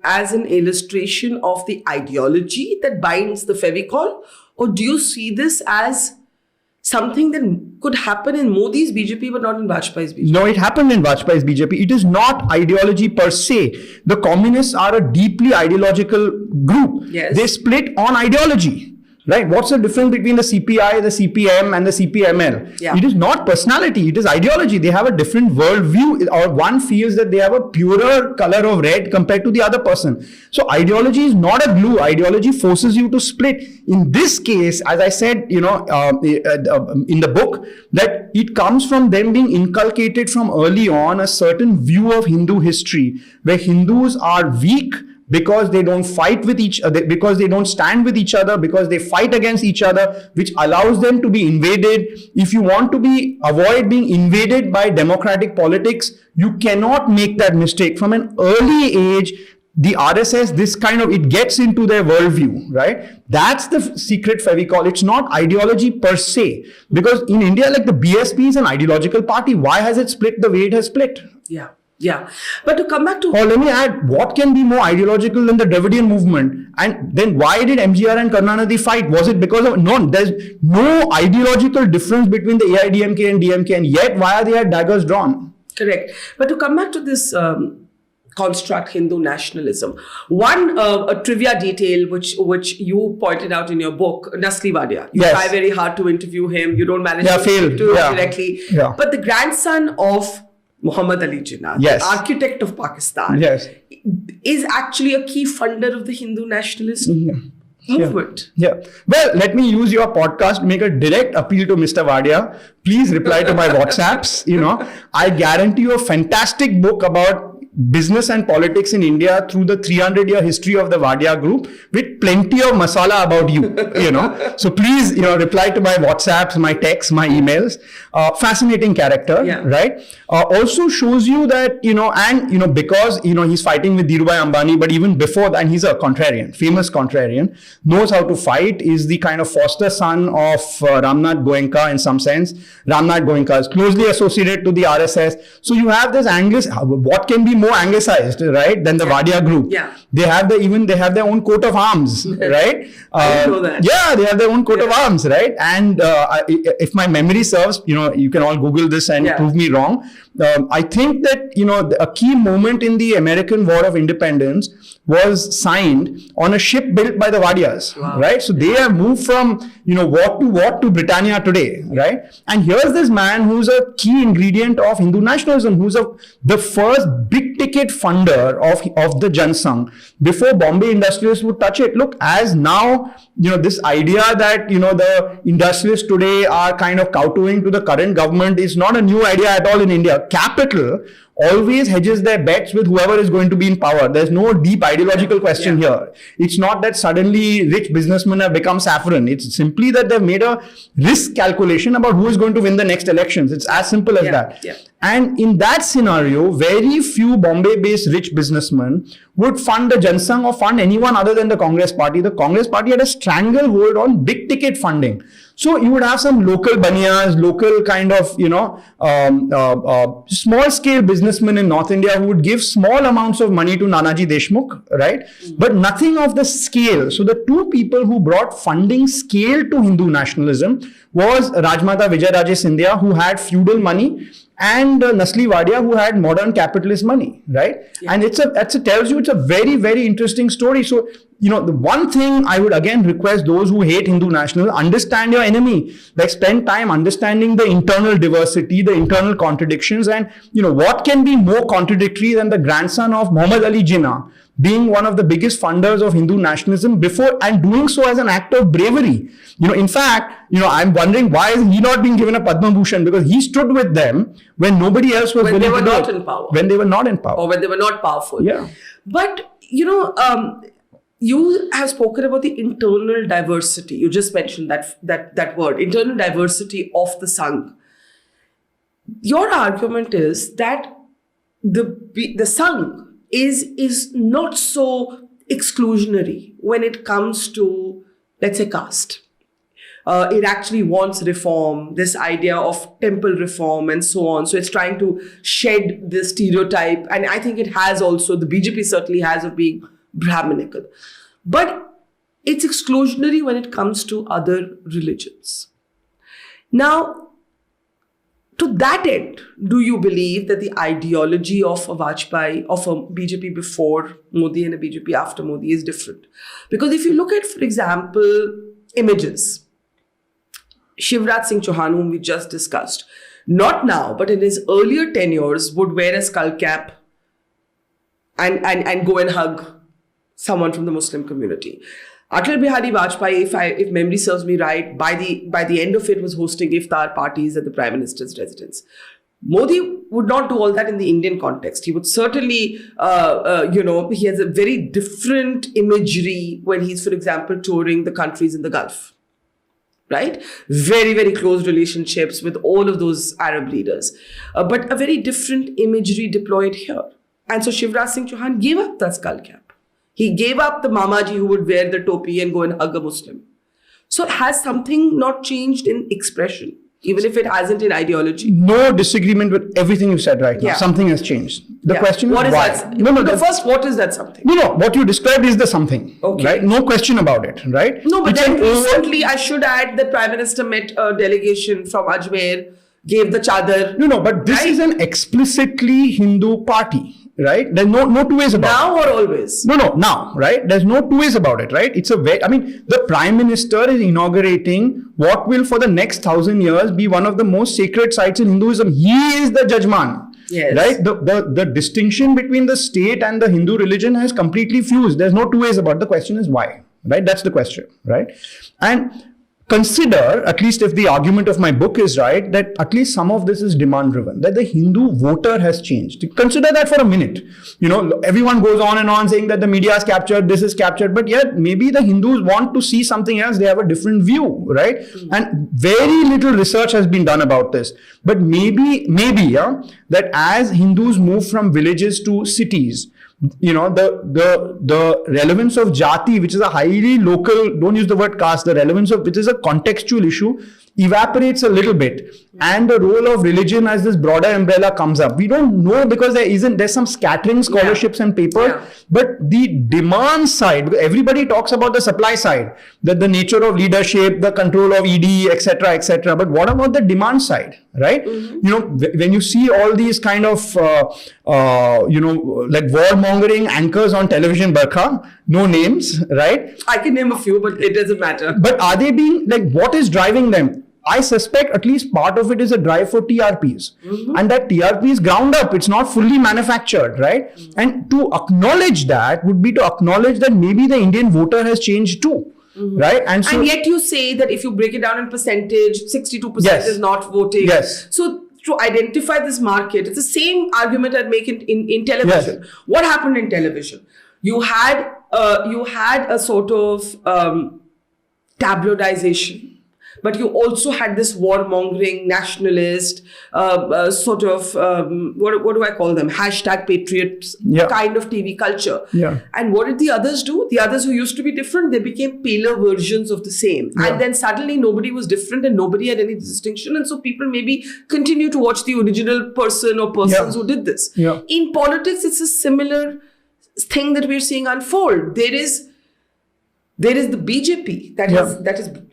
as an illustration of the ideology that binds the Fevicol? Or do you see this as something that could happen in Modi's BJP but not in Vajpayee's BJP? No, it happened in Vajpayee's BJP. It is not ideology per se. The communists are a deeply ideological group. Yes. They split on ideology. Right? What's the difference between the CPI, the CPM and the CPML? Yeah. It is not personality, it is ideology. They have a different worldview, or one feels that they have a purer color of red compared to the other person. So ideology is not a glue. Ideology forces you to split. In this case, as I said, in the book, that it comes from them being inculcated from early on a certain view of Hindu history, where Hindus are weak, because they don't fight with each other, because they don't stand with each other, because they fight against each other, which allows them to be invaded. If you want to avoid being invaded by democratic politics, you cannot make that mistake. From an early age, the RSS, it gets into their worldview, right? That's the secret Fevicol. It's not ideology per se. Because in India, like the BSP is an ideological party. Why has it split the way it has split? Yeah. But to come back to... Or let me add, what can be more ideological than the Dravidian movement? And then why did MGR and Karunanidhi fight? Was it because of... No, there's no ideological difference between the AIDMK and DMK, and yet why are they at daggers drawn? Correct. But to come back to this construct, Hindu nationalism, a trivia detail which you pointed out in your book, Nasli Wadia. You try very hard to interview him. You don't manage to speak to him directly. Yeah. But the grandson of Muhammad Ali Jinnah, the architect of Pakistan, is actually a key funder of the Hindu nationalism. movement. Yeah. Well, let me use your podcast to make a direct appeal to Mr. Wadia. Please reply to my WhatsApps. I guarantee you a fantastic book about business and politics in India through the 300-year history of the Wadia group with plenty of masala about you, So please, reply to my WhatsApps, my texts, my emails. Fascinating character, right? Also shows you that, because, he's fighting with Dhirubhai Ambani, but even before that, he's a contrarian, famous contrarian, knows how to fight, is the kind of foster son of Ramnath Goenka in some sense. Ramnath Goenka is closely associated to the RSS. So you have this Angus, what can be more anglicized, right, than the Wadia group? Yeah. They have their own coat of arms, right? I know that. Yeah, they have their own coat of arms, right? And if my memory serves, you can all Google this and prove me wrong. I think that, a key moment in the American War of Independence was signed on a ship built by the Wadias, right? So they have moved from, what to Britannia today, right? And here's this man who's a key ingredient of Hindu nationalism, who's the first big ticket funder of the Jan Sangh before Bombay industrialists would touch it. Look, as now, this idea that, the industrialists today are kind of kowtowing to the current government is not a new idea at all in India. Capital always hedges their bets with whoever is going to be in power. There's no deep ideological question here. It's not that suddenly rich businessmen have become saffron. It's simply that they've made a risk calculation about who is going to win the next elections. It's as simple as that. Yeah. And in that scenario, very few Bombay-based rich businessmen would fund the Jan Sangh or fund anyone other than the Congress party. The Congress party had a stranglehold on big ticket funding. So you would have some local baniyas, local kind of, small scale businessmen in North India who would give small amounts of money to Nanaji Deshmukh, right? But nothing of the scale. So the two people who brought funding scale to Hindu nationalism was Rajmata Vijayaraje Scindia, who had feudal money, and Nasli Wadia, who had modern capitalist money, right? Yeah. And it tells you it's a very, very interesting story. So, the one thing I would again request those who hate Hindu nationalism, understand your enemy. Like, spend time understanding the internal diversity, the internal contradictions, and, what can be more contradictory than the grandson of Muhammad Ali Jinnah being one of the biggest funders of Hindu nationalism before, and doing so as an act of bravery. In fact, I'm wondering why is he not being given a Padma Bhushan, because he stood with them when nobody else was willing to do it. When they were not in power. When they were not in power. Or when they were not powerful. Yeah. But, you have spoken about the internal diversity. You just mentioned that word, internal diversity of the Sangh. Your argument is that the Sangh is not so exclusionary when it comes to, let's say, caste. It actually wants reform, this idea of temple reform and so on. So it's trying to shed this stereotype. And I think it has also, the BJP certainly has, of being Brahminical. But it's exclusionary when it comes to other religions. Now, to that end, do you believe that the ideology of a Vajpayee, of a BJP before Modi and a BJP after Modi is different? Because if you look at, for example, images, Shivraj Singh Chauhan, whom we just discussed, not now, but in his earlier tenures, would wear a skull cap and go and hug someone from the Muslim community. Atal Bihari Vajpayee, if memory serves me right, by the end of it was hosting iftar parties at the Prime Minister's residence. Modi would not do all that in the Indian context. He would certainly, he has a very different imagery when he's, for example, touring the countries in the Gulf. Right? Very, very close relationships with all of those Arab leaders. But a very different imagery deployed here. And so Shivraj Singh Chauhan gave up that skull cap. He gave up the Mamaji who would wear the topi and go and hug a Muslim. So has something not changed in expression, even if it hasn't in ideology? No disagreement with everything you said right now. Yeah. Something has changed. The question what is why. That? What is that something? No, what you described is the something. Okay. Right? No question about it, right? No, but then recently, I should add, the Prime Minister met a delegation from Ajmer, gave the chadar. No, but this is an explicitly Hindu party. Right? There's no two ways about it. Now or always? No, now, right? There's no two ways about it, right? It's the Prime Minister is inaugurating what will for the next 1,000 years be one of the most sacred sites in Hinduism. He is the Jajman. Yes. Right? The distinction between the state and the Hindu religion has completely fused. There's no two ways about it. The question is why, right? That's the question, right? And consider, at least if the argument of my book is right, that at least some of this is demand driven, that the Hindu voter has changed. Consider that for a minute. Everyone goes on and on saying that the media is captured, this is captured, but yet maybe the Hindus want to see something else. They have a different view, right? And very little research has been done about this. But maybe, that as Hindus move from villages to cities, the relevance of jati, which is a highly local, don't use the word caste, the relevance of which is a contextual issue, evaporates a little bit, and the role of religion as this broader umbrella comes up. We don't know because there's some scattering scholarships and papers, but the demand side, because everybody talks about the supply side, that the nature of leadership, the control of ED, etc. But what about the demand side, right? When you see all these kind of, like warmongering anchors on television, Barkha, no names, right? I can name a few, but it doesn't matter. But are they being, like, what is driving them? I suspect at least part of it is a drive for TRPs. And that TRP is ground up. It's not fully manufactured, right? And to acknowledge that would be to acknowledge that maybe the Indian voter has changed too. Right? And yet you say that if you break it down in percentage, 62% is not voting. Yes. So to identify this market, it's the same argument I'd make in television. Yes. What happened in television? You had a sort of tabloidization, but you also had this warmongering, nationalist, sort of, what do I call them? Hashtag patriots kind of TV culture. Yeah. And what did the others do? The others who used to be different, they became paler versions of the same. Yeah. And then suddenly nobody was different and nobody had any distinction. And so people maybe continue to watch the original person or persons who did this. Yeah. In politics, it's a similar thing that we're seeing unfold. There is the BJP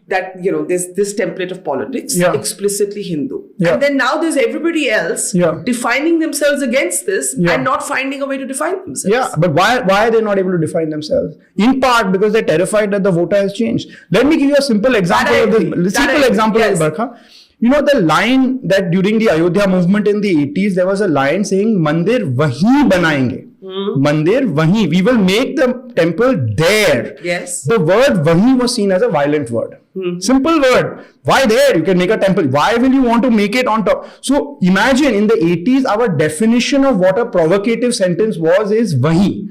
there's this template of politics, explicitly Hindu. And then now there's everybody else defining themselves against this and not finding a way to define themselves. Yeah, but why are they not able to define themselves? In part because they're terrified that the voter has changed. Let me give you a simple example of this. Barkha. The line that during the Ayodhya movement in the 80s, there was a line saying, Mandir wahi banayenge. Mandir wahi. We will make the temple there. Yes. The word wahi was seen as a violent word. Simple word. Why there? You can make a temple. Why will you want to make it on top? So imagine in the 80s, our definition of what a provocative sentence is wahi.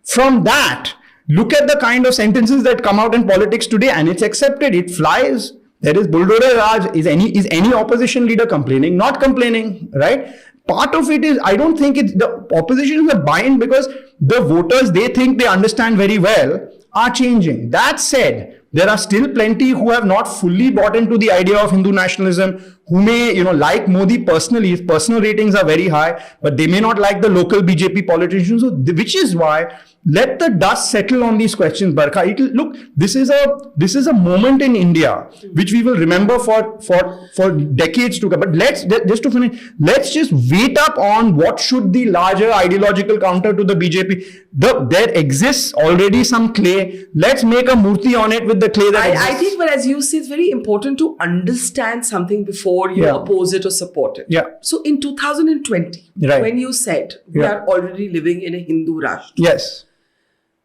From that, look at the kind of sentences that come out in politics today, and it's accepted. It flies. There is bulldozer Raj. Is any opposition leader complaining? Not complaining, right? Part of it is, I don't think the opposition is a bind because the voters, they think they understand very well, are changing. That said, there are still plenty who have not fully bought into the idea of Hindu nationalism, who may, like Modi personally, his personal ratings are very high, but they may not like the local BJP politicians, which is why let the dust settle on these questions, Barkha. Look, this is a moment in India which we will remember for decades to come. But let's just wait up on what should the larger ideological counter to the BJP. There exists already some clay. Let's make a murti on it with the clay that exists. I think, but as you say, it's very important to understand something before you oppose it or support it. Yeah. So in 2020, when you said we are already living in a Hindu Rashtra. Yes.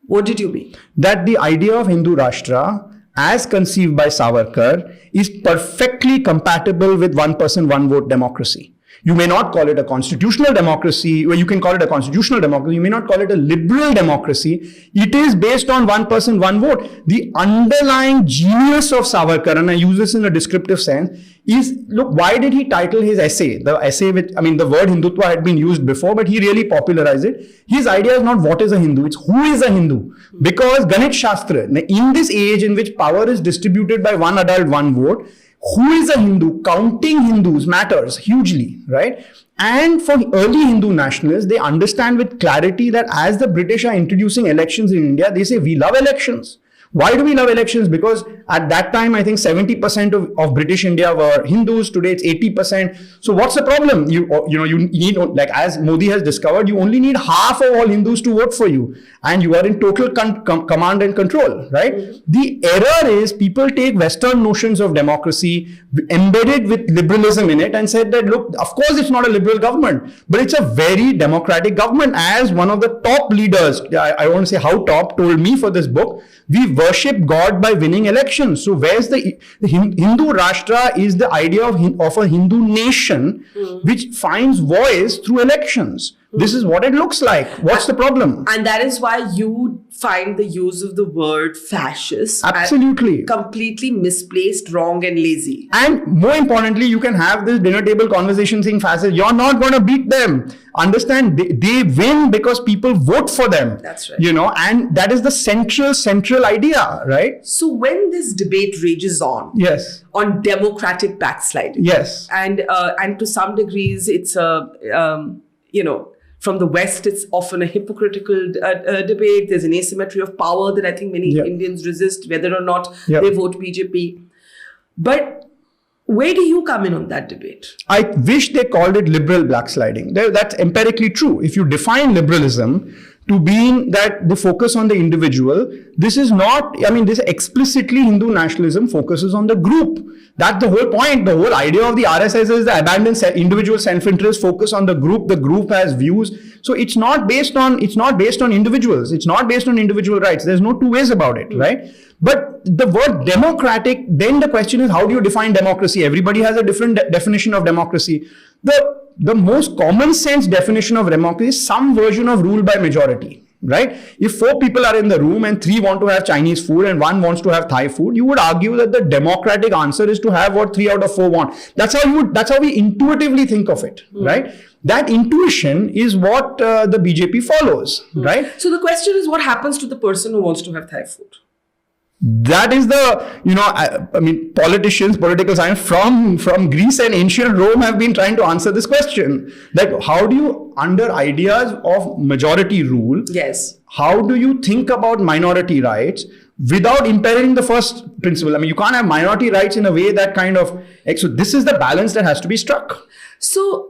What did you mean? That the idea of Hindu Rashtra, as conceived by Savarkar, is perfectly compatible with one person, one vote democracy. You may not call it a constitutional democracy, or you can call it a constitutional democracy. You may not call it a liberal democracy. It is based on one person, one vote. The underlying genius of Savarkar, and I use this in a descriptive sense, is, look, why did he title his essay? The essay which, the word Hindutva had been used before, but he really popularized it. His idea is not what is a Hindu, it's who is a Hindu. Because Ganit Shastra, in this age in which power is distributed by one adult, one vote, who is a Hindu? Counting Hindus matters hugely, right? And for early Hindu nationalists, they understand with clarity that as the British are introducing elections in India, they say, we love elections. Why do we love elections? Because at that time, I think 70% of British India were Hindus. Today, it's 80%. So what's the problem? You need, like as Modi has discovered, you only need half of all Hindus to vote for you. And you are in total command and control, right? The error is people take Western notions of democracy, embedded with liberalism in it, and said that, look, of course, it's not a liberal government, but it's a very democratic government. As one of the top leaders, I won't say how top, told me for this book, we worship God by winning elections. So where's the Hindu Rashtra is the idea of a Hindu nation which finds voice through elections. This is what it looks like. What's the problem? And that is why you find the use of the word fascist absolutely completely misplaced, wrong, and lazy. And more importantly, you can have this dinner table conversation saying fascist. You're not going to beat them. Understand? They win because people vote for them. That's right. And that is the central idea, right? So when this debate rages on, yes, on democratic backsliding, yes, and to some degrees, it's from the West, it's often a hypocritical debate. There's an asymmetry of power that I think many Indians resist, whether or not they vote BJP. But where do you come in on that debate? I wish they called it liberal backsliding. That's empirically true. If you define liberalism to being that the focus on the individual, this is not, this explicitly Hindu nationalism focuses on the group. That's the whole point. The whole idea of the RSS is the abandoned individual self-interest, focus on the group. The group has views. So it's not based on individuals. It's not based on individual rights. There's no two ways about it, right? But the word democratic, then the question is, how do you define democracy? Everybody has a different definition of democracy. The most common sense definition of democracy is some version of rule by majority, right? If 4 people are in the room and 3 want to have Chinese food and 1 wants to have Thai food, you would argue that the democratic answer is to have what 3 out of 4 want. That's how we intuitively think of it, right? That intuition is what the BJP follows, right? So the question is, what happens to the person who wants to have Thai food? That is the, politicians, political science from Greece and ancient Rome have been trying to answer this question. Like, how do you, under ideas of majority rule, how do you think about minority rights without impairing the first principle? You can't have minority rights in a way that so this is the balance that has to be struck. So,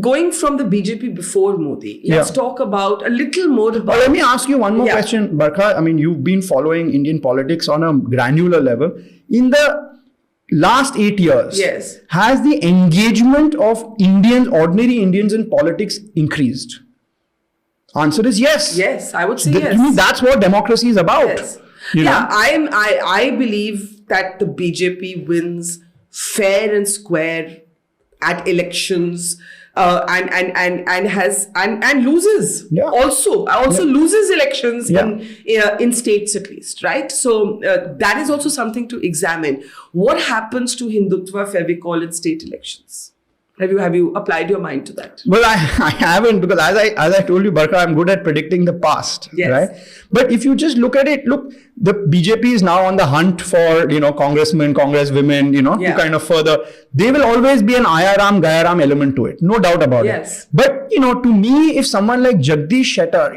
going from the BJP before Modi, let's talk about a little more about... Let me ask you one more question, Barkha. You've been following Indian politics on a granular level. In the last 8 years, has the engagement of ordinary Indians in politics increased? Answer is yes. Yes, I would say yes. That's what democracy is about. Yes. I believe that the BJP wins fair and square at elections. And loses also loses elections in states at least, right? So that is also something to examine. What happens to Hindutva Fevicol in state elections? Have you applied your mind to that? Well, I haven't, because as I told you, Barkha, I'm good at predicting the past, right? But if you just look at it, the BJP is now on the hunt for, congressmen, congresswomen, to kind of further. There will always be an Ayaram, Gayaram element to it. No doubt about it. But, to me, if someone like Jagdish Shettar,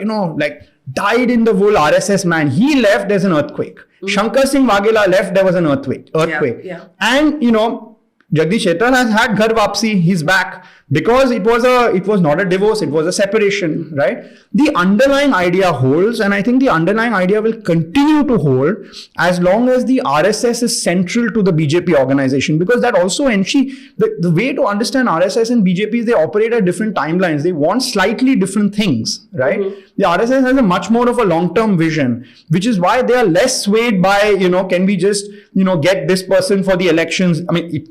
died in the wool RSS man, he left, there's an earthquake. Shankar Singh Waghela left, there was an earthquake. And, Jagdish Shettar has had Ghar Vapsi, he's back, because it was not a divorce, it was a separation, right? The underlying idea holds, and I think the underlying idea will continue to hold as long as the RSS is central to the BJP organization, because that also the way to understand RSS and BJP is they operate at different timelines. They want slightly different things, right? The RSS has a much more of a long-term vision, which is why they are less swayed by, can we just, get this person for the elections?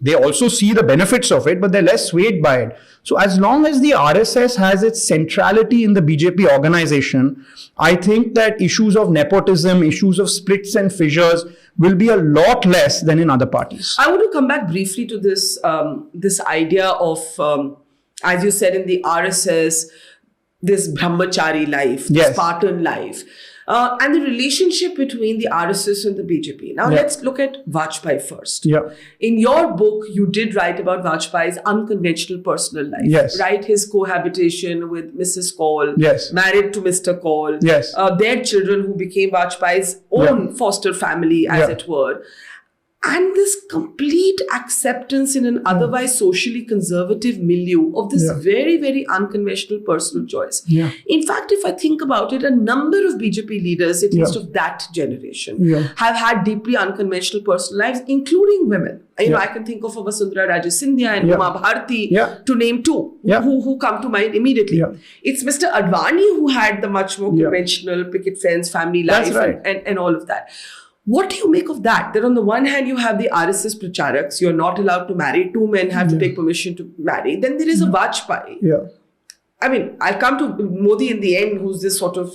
They also see the benefits of it, but they're less swayed by it. So as long as the RSS has its centrality in the BJP organization, I think that issues of nepotism, issues of splits and fissures will be a lot less than in other parties. I want to come back briefly to this, this idea of, as you said, in the RSS, this brahmachari life, Spartan life. And the relationship between the RSS and the BJP. Now, let's look at Vajpayee first. In your book, you did write about Vajpayee's unconventional personal life, right? His cohabitation with Mrs. Kaul, married to Mr. Kaul, their children who became Vajpayee's own foster family, as it were. and this complete acceptance in an otherwise socially conservative milieu of this very, very unconventional personal choice. Yeah. In fact, if I think about it, a number of BJP leaders, at least of that generation, have had deeply unconventional personal lives, including women. I can think of Vasundhara Raje Scindia and Uma Bharti, to name two who come to mind immediately. It's Mr. Advani who had the much more conventional picket fence, family life, and all of that. What do you make of that? That on the one hand, you have the RSS pracharaks, you're not allowed to marry, two men have to take permission to marry. Then there is a Vajpayee. I mean, I'll come to Modi in the end, who's this sort of,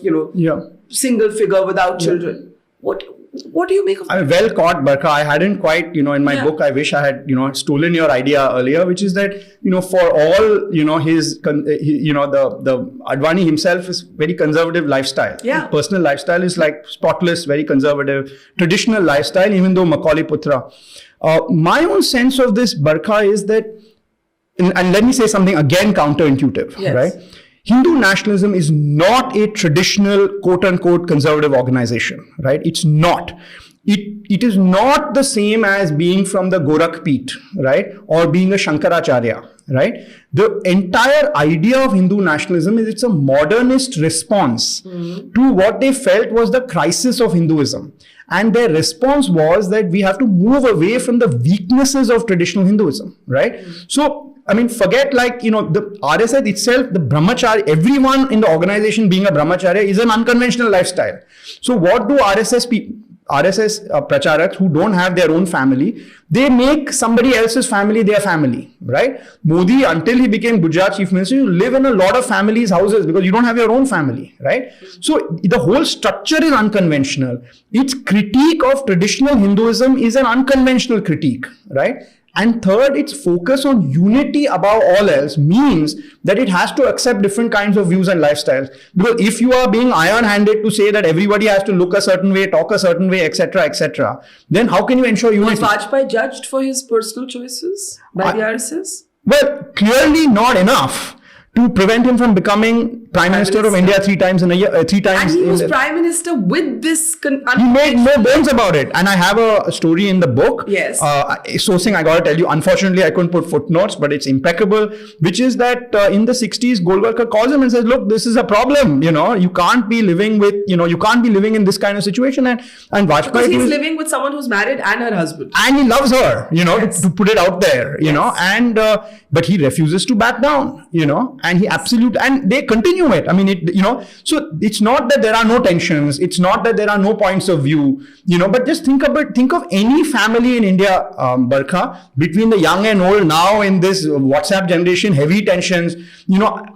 single figure without children. What do you make of that? Well caught, Barkha. I hadn't quite, in my book, I wish I had, stolen your idea earlier, which is that, for all, his, the Advani himself is very conservative lifestyle. His personal lifestyle is like spotless, very conservative, traditional lifestyle, even though Macaulay Putra. My own sense of this, Barkha, is that, and let me say something again counterintuitive, right? Hindu nationalism is not a traditional quote-unquote conservative organization, right? It's not. It is not the same as being from the Gorakhpit, right? Or being a Shankaracharya, right? The entire idea of Hindu nationalism is it's a modernist response to what they felt was the crisis of Hinduism. And their response was that we have to move away from the weaknesses of traditional Hinduism, right? So, I mean, forget the RSS itself, the brahmacharya, everyone in the organization being a brahmacharya is an unconventional lifestyle. So what do RSS pracharaks who don't have their own family, they make somebody else's family their family, right? Modi, until he became Gujarat Chief Minister, you live in a lot of families' houses because you don't have your own family, right? So the whole structure is unconventional. Its critique of traditional Hinduism is an unconventional critique, right? And third, its focus on unity above all else means that it has to accept different kinds of views and lifestyles. Because if you are being iron-handed to say that everybody has to look a certain way, talk a certain way, etc., then how can you ensure unity? Was Vajpayee judged for his personal choices by the RSS? Well, clearly not enough to prevent him from becoming Prime Minister of India 3 times in a year. 3 times. And he was Prime Minister with this... He made no bones about it. And I have a story in the book. Yes. Sourcing, I got to tell you, unfortunately, I couldn't put footnotes, but it's impeccable, which is that in the 60s, Golwalkar calls him and says, look, this is a problem. You can't be living with, you can't be living in this kind of situation. And Vajpayee... Because he's living with someone who's married and her husband. And he loves her, to put it out there, and, but he refuses to back down, and he and they continue it. I mean, so it's not that there are no tensions. It's not that there are no points of view, but just think of any family in India, Barkha, between the young and old now in this WhatsApp generation, heavy tensions.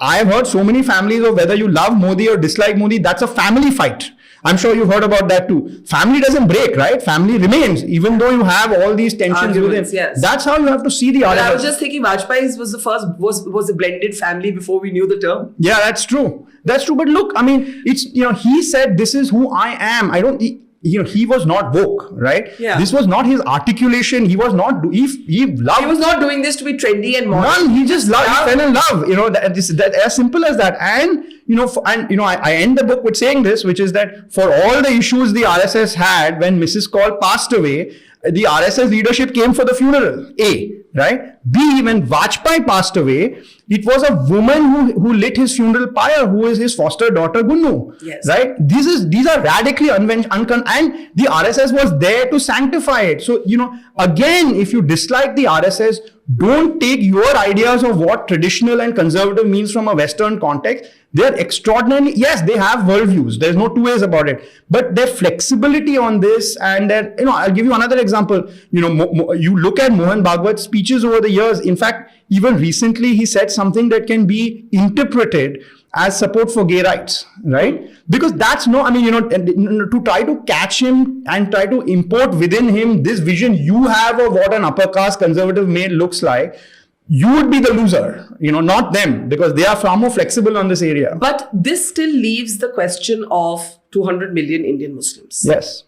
I've heard so many families of whether you love Modi or dislike Modi, that's a family fight. I'm sure you've heard about that too. Family doesn't break, right? Family remains, even though you have all these tensions within. Yes. That's how you have to see the RSS. I was just thinking Vajpayee's was a blended family before we knew the term. Yeah, that's true. That's true. But look, I mean, it's, he said, this is who I am. He was not woke, right? Yeah. This was not his articulation. He was not, he loved. He was not doing this to be trendy and modern. None, he just loved, he fell in love, that as simple as that. And, I end the book with saying this, which is that for all the issues the RSS had when Mrs. Kaul passed away, the RSS leadership came for the funeral, A, right? B, when Vajpayee passed away, it was a woman who lit his funeral pyre, who is his foster daughter, Gunnu, right? These are radically and the RSS was there to sanctify it. So, again, if you dislike the RSS, don't take your ideas of what traditional and conservative means from a Western context. They're extraordinarily, yes, they have worldviews. There's no two ways about it. But their flexibility on this and their, I'll give you another example. You look at Mohan Bhagwat's speeches over the years. In fact, even recently, he said something that can be interpreted as support for gay rights, right? Because that's to try to catch him and try to import within him this vision you have of what an upper caste conservative male looks like, you would be the loser, not them, because they are far more flexible on this area. But this still leaves the question of 200 million Indian Muslims. Yes.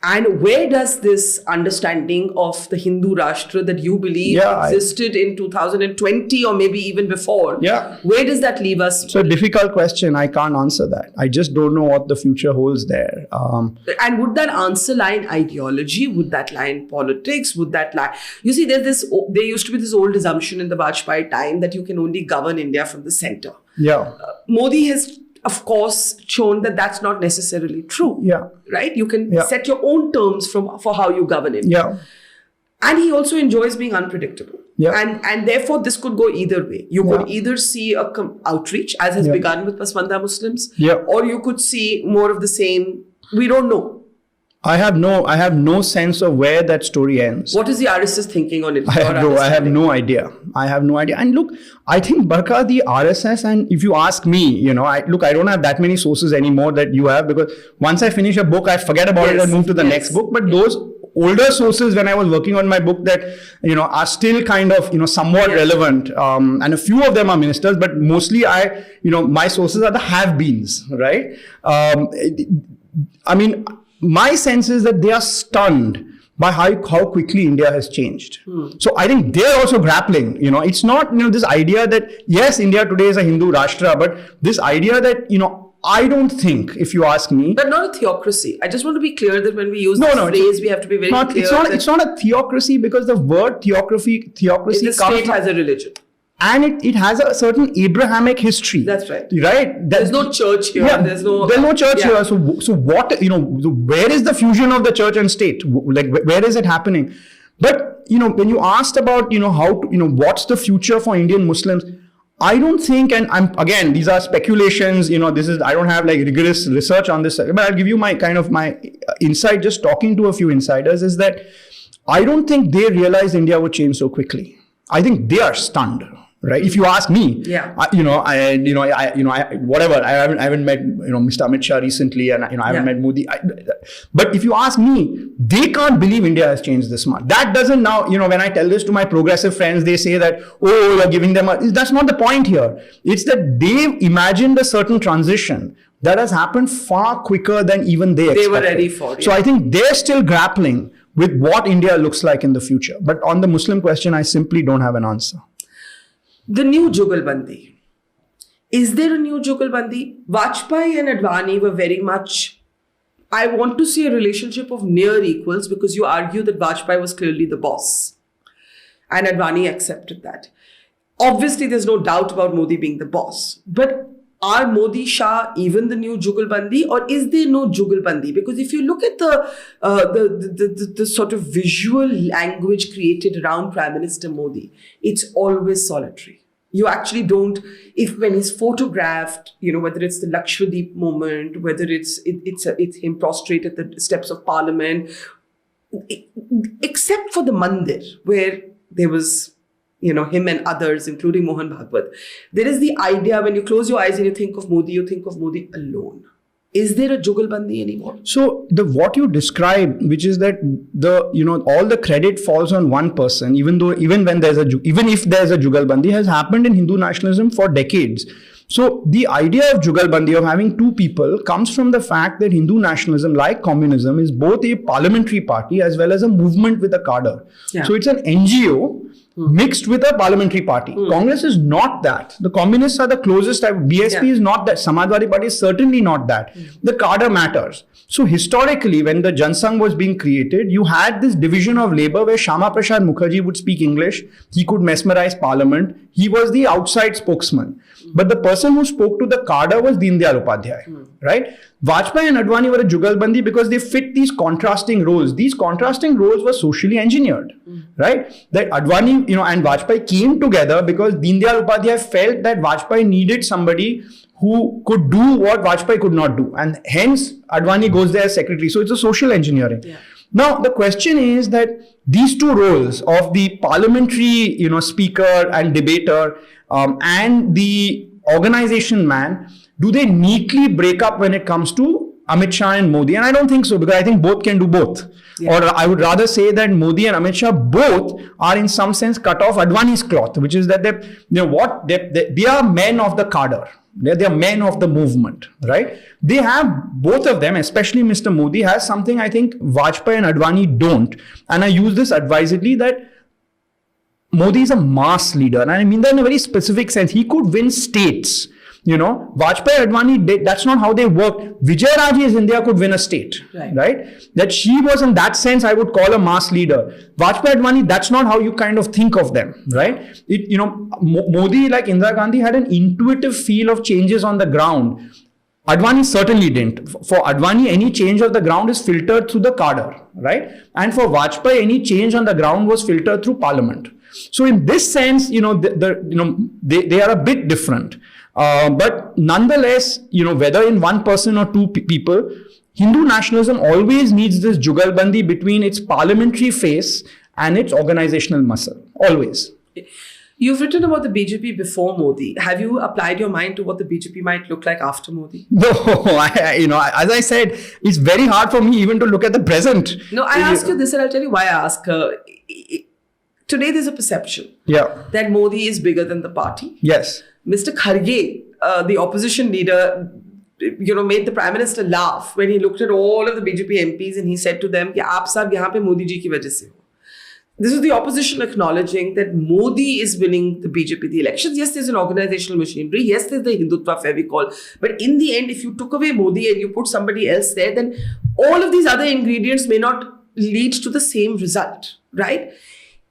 And where does this understanding of the Hindu Rashtra that you believe existed in 2020 or maybe even before, where does that leave us? It's a difficult question. I can't answer that. I just don't know what the future holds there. And would that answer lie in ideology? Would that lie in politics? Would that lie... You see, there used to be this old assumption in the Vajpayee time that you can only govern India from the center. Modi has, of course, shown that that's not necessarily true. Right? You can set your own terms for how you govern it. And he also enjoys being unpredictable. And therefore, this could go either way. You could either see a outreach, as has begun with Pasmanda Muslims, or you could see more of the same. We don't know. I have no sense of where that story ends. What is the RSS thinking on it? I have no idea. And look, I think, Barkha, the RSS, and if you ask me, I don't have that many sources anymore that you have, because once I finish a book, I forget about it and move to the next book. But those older sources, when I was working on my book, that, are still kind of, somewhat relevant. And a few of them are ministers, but mostly my sources are the have-beens, right? My sense is that they are stunned by how quickly India has changed. So I think they're also grappling. It's not, this idea that, yes, India today is a Hindu Rashtra, but this idea that, I don't think, if you ask me... But not a theocracy. I just want to be clear that when we use this phrase, we have to be very clear. It's not a theocracy, because the word theocracy the state has a religion. And it has a certain Abrahamic history. That's right. Right? There's no church here. There's no church here. So what, where is the fusion of the church and state? Like, where is it happening? But, when you asked about, how, what's the future for Indian Muslims? I don't think, and again, these are speculations, I don't have like rigorous research on this, but I'll give you my insight, just talking to a few insiders, is that I don't think they realized India would change so quickly. I think they are stunned. Right? If you ask me, whatever. I haven't met Mr. Amit Shah recently, and I haven't met Modi. But if you ask me, they can't believe India has changed this much. That doesn't now, when I tell this to my progressive friends, they say that, you're giving them that's not the point here. It's that they've imagined a certain transition that has happened far quicker than even they expected. They were ready for it. So I think they're still grappling with what India looks like in the future. But on the Muslim question, I simply don't have an answer. The new Jugalbandi. Is there a new Jugalbandi? Vajpayee and Advani were very much... I want to see a relationship of near equals, because you argue that Vajpayee was clearly the boss. And Advani accepted that. Obviously, there's no doubt about Modi being the boss. But are Modi, Shah even the new Jugalbandi, or is there no Jugalbandi? Because if you look at the sort of visual language created around Prime Minister Modi, it's always solitary. You actually don't, when he's photographed, whether it's the Lakshadweep moment, whether it's him prostrate at the steps of Parliament, except for the Mandir, where there was, him and others, including Mohan Bhagwat. There is the idea, when you close your eyes and you think of Modi alone. Is there a Jugalbandi anymore? So what you describe, which is that all the credit falls on one person, even if there's a Jugalbandi, has happened in Hindu nationalism for decades. So the idea of Jugalbandi, of having two people, comes from the fact that Hindu nationalism, like communism, is both a parliamentary party as well as a movement with a cadre. So it's an NGO mixed with a parliamentary party. Congress is not that. The communists are the closest type. BSP is not that. Samajwadi Party is certainly not that. The cadre matters. So historically, when the Jansangh was being created, you had this division of labor where Shama Prasad Mukherjee would speak English. He could mesmerize parliament. He was the outside spokesman. But the person who spoke to the cadre was Deen Dayal Upadhyay, right? Vajpayee and Advani were a Jugalbandi because they fit these contrasting roles. These contrasting roles were socially engineered, right? That Advani, and Vajpayee came together because Deen Dayal Upadhyay felt that Vajpayee needed somebody who could do what Vajpayee could not do. And hence, Advani goes there as secretary. So it's a social engineering. Now, the question is that these two roles of the parliamentary, speaker and debater and the organization man, do they neatly break up when it comes to Amit Shah and Modi? And I don't think so, because I think both can do both. Or I would rather say that Modi and Amit Shah both are in some sense cut off Advani's cloth, which is that they are men of the cadre. They're men of the movement, right? They have, both of them, especially Mr. Modi, has something I think Vajpayee and Advani don't. And I use this advisedly, that Modi is a mass leader. And I mean that in a very specific sense. He could win states. Vajpayee, Advani, that's not how they worked. Vijayaraje's India could win a state, right? That she was, in that sense, I would call a mass leader. Vajpayee, Advani, that's not how you kind of think of them, right? Modi, like Indira Gandhi, had an intuitive feel of changes on the ground. Advani certainly didn't. For Advani, any change of the ground is filtered through the cadre, right? And for Vajpayee, any change on the ground was filtered through parliament. So in this sense, they are a bit different. But nonetheless, whether in one person or two people, Hindu nationalism always needs this Jugalbandi between its parliamentary face and its organizational muscle. Always. You've written about the BJP before Modi. Have you applied your mind to what the BJP might look like after Modi? No, as I said, it's very hard for me even to look at the present. No, I ask you this, and I'll tell you why I ask. Today there's a perception that Modi is bigger than the party. Yes. Mr. Kharge, the opposition leader, made the Prime Minister laugh when he looked at all of the BJP MPs and he said to them, "Aap sab yahan pe Modi ji ki wajah se ho." This is the opposition acknowledging that Modi is winning the BJP the elections. Yes, there's an organizational machinery. Yes, there's the Hindutva Fevicol. But in the end, if you took away Modi and you put somebody else there, then all of these other ingredients may not lead to the same result, right?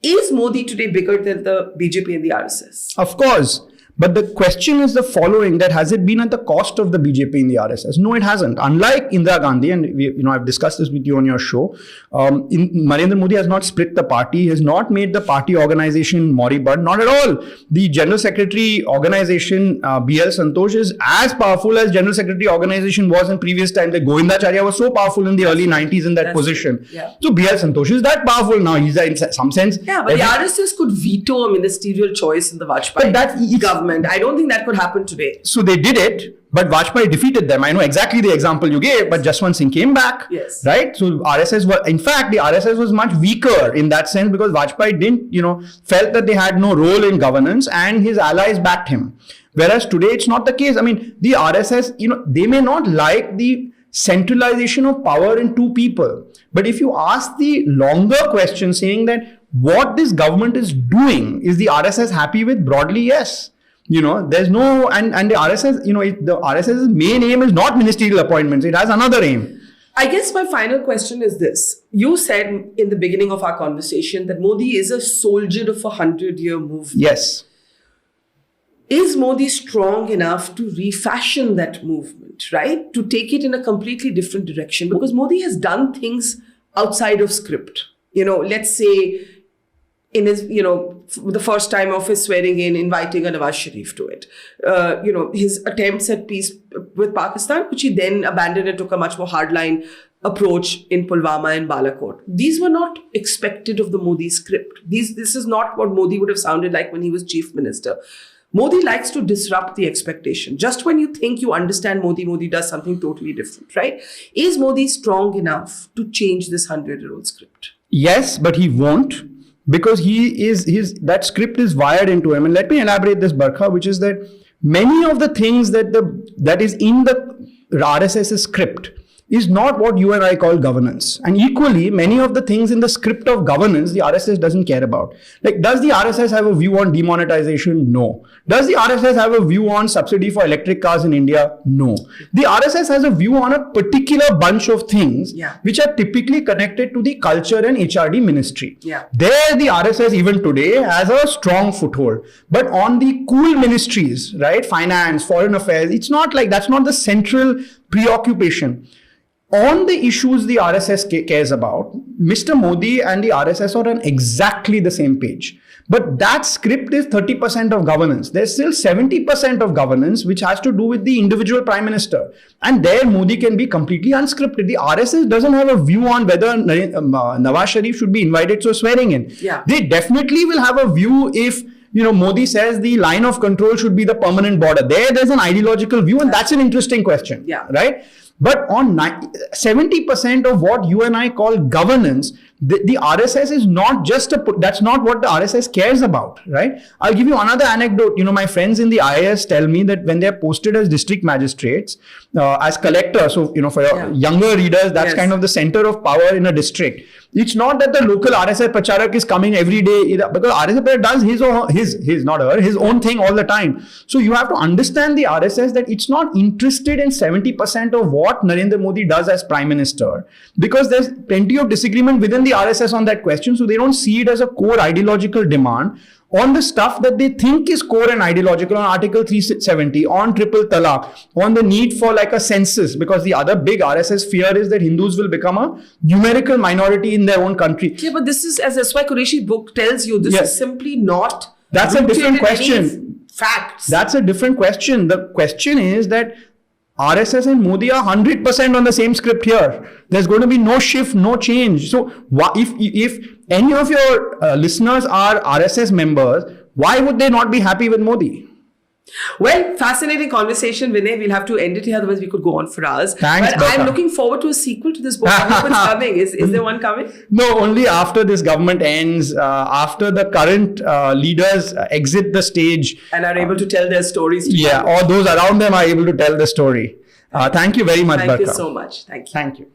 Is Modi today bigger than the BJP and the RSS? Of course. But the question is the following, that has it been at the cost of the BJP and the RSS? No, it hasn't. Unlike Indira Gandhi, and I've discussed this with you on your show, Narendra Modi has not split the party. He has not made the party organization moribund. Not at all. The General Secretary organization, B.L. Santosh, is as powerful as General Secretary organization was in previous times. Like Govindacharya was so powerful in the early 90s in that position. Yeah. So B.L. Santosh is that powerful now. He's in some sense. Yeah, but the RSS could veto a ministerial choice in the Vajpayee government. I don't think that could happen today. So they did it, but Vajpayee defeated them. I know exactly the example you gave, but Jaswant Singh came back. Yes. Right? So RSS was, in fact, the RSS was much weaker in that sense because Vajpayee didn't, felt that they had no role in governance and his allies backed him. Whereas today it's not the case. I mean, the RSS, they may not like the centralization of power in two people. But if you ask the longer question saying that what this government is doing, is the RSS happy with? Broadly, yes. There's no, and the RSS, the RSS's main aim is not ministerial appointments. It has another aim. I guess my final question is this. You said in the beginning of our conversation that Modi is a soldier of a 100-year movement. Yes. Is Modi strong enough to refashion that movement, right? To take it in a completely different direction? Because Modi has done things outside of script. Let's say in his, the first time of his swearing in, inviting a Nawaz Sharif to it. His attempts at peace with Pakistan, which he then abandoned and took a much more hardline approach in Pulwama and Balakot. These were not expected of the Modi script. This is not what Modi would have sounded like when he was chief minister. Modi likes to disrupt the expectation. Just when you think you understand Modi, Modi does something totally different, right? Is Modi strong enough to change this 100-year-old script? Yes, but he won't. Because that script is wired into him. And let me elaborate this, Barkha, which is that many of the things that is in the RSS's script is not what you and I call governance. And equally, many of the things in the script of governance, the RSS doesn't care about. Like, does the RSS have a view on demonetization? No. Does the RSS have a view on subsidy for electric cars in India? No. The RSS has a view on a particular bunch of things which are typically connected to the culture and HRD ministry. Yeah. There, the RSS even today has a strong foothold. But on the cool ministries, right, finance, foreign affairs, it's not like that's not the central preoccupation. On the issues the RSS cares about, Mr. Modi and the RSS are on exactly the same page. But that script is 30% of governance. There's still 70% of governance which has to do with the individual prime minister. And there Modi can be completely unscripted. The RSS doesn't have a view on whether Nawaz Sharif should be invited to a swearing in. Yeah. They definitely will have a view if Modi says the line of control should be the permanent border. There's an ideological view, and that's an interesting question, right? But on 70% of what you and I call governance, The RSS is not just that's not what the RSS cares about, right? I'll give you another anecdote. My friends in the IAS tell me that when they're posted as district magistrates, as collector, so, for your younger readers, that's kind of the center of power in a district. It's not that the local RSS Pracharak is coming every day, because RSS Pracharak does his own thing all the time. So you have to understand the RSS that it's not interested in 70% of what Narendra Modi does as Prime Minister, because there's plenty of disagreement within the RSS on that question. So they don't see it as a core ideological demand on the stuff that they think is core and ideological, on Article 370, on triple talaq, on the need for like a census, because the other big RSS fear is that Hindus will become a numerical minority in their own country. Yeah, but this is, as that's why Qureshi book tells you, this is simply not. That's a different question. Facts. That's a different question. The question is that RSS and Modi are 100% on the same script here. There's going to be no shift, no change. So if any of your listeners are RSS members, why would they not be happy with Modi? Well, fascinating conversation, Vinay. We'll have to end it here, otherwise we could go on for hours. Thanks, but Barkha. I'm looking forward to a sequel to this book. I hope it's coming. Is there one coming? No, only after this government ends, after the current leaders exit the stage. And are able to tell their stories. Or those around them are able to tell the story. Thank you very much, Barkha. Thank you so much. Thank you. Thank you.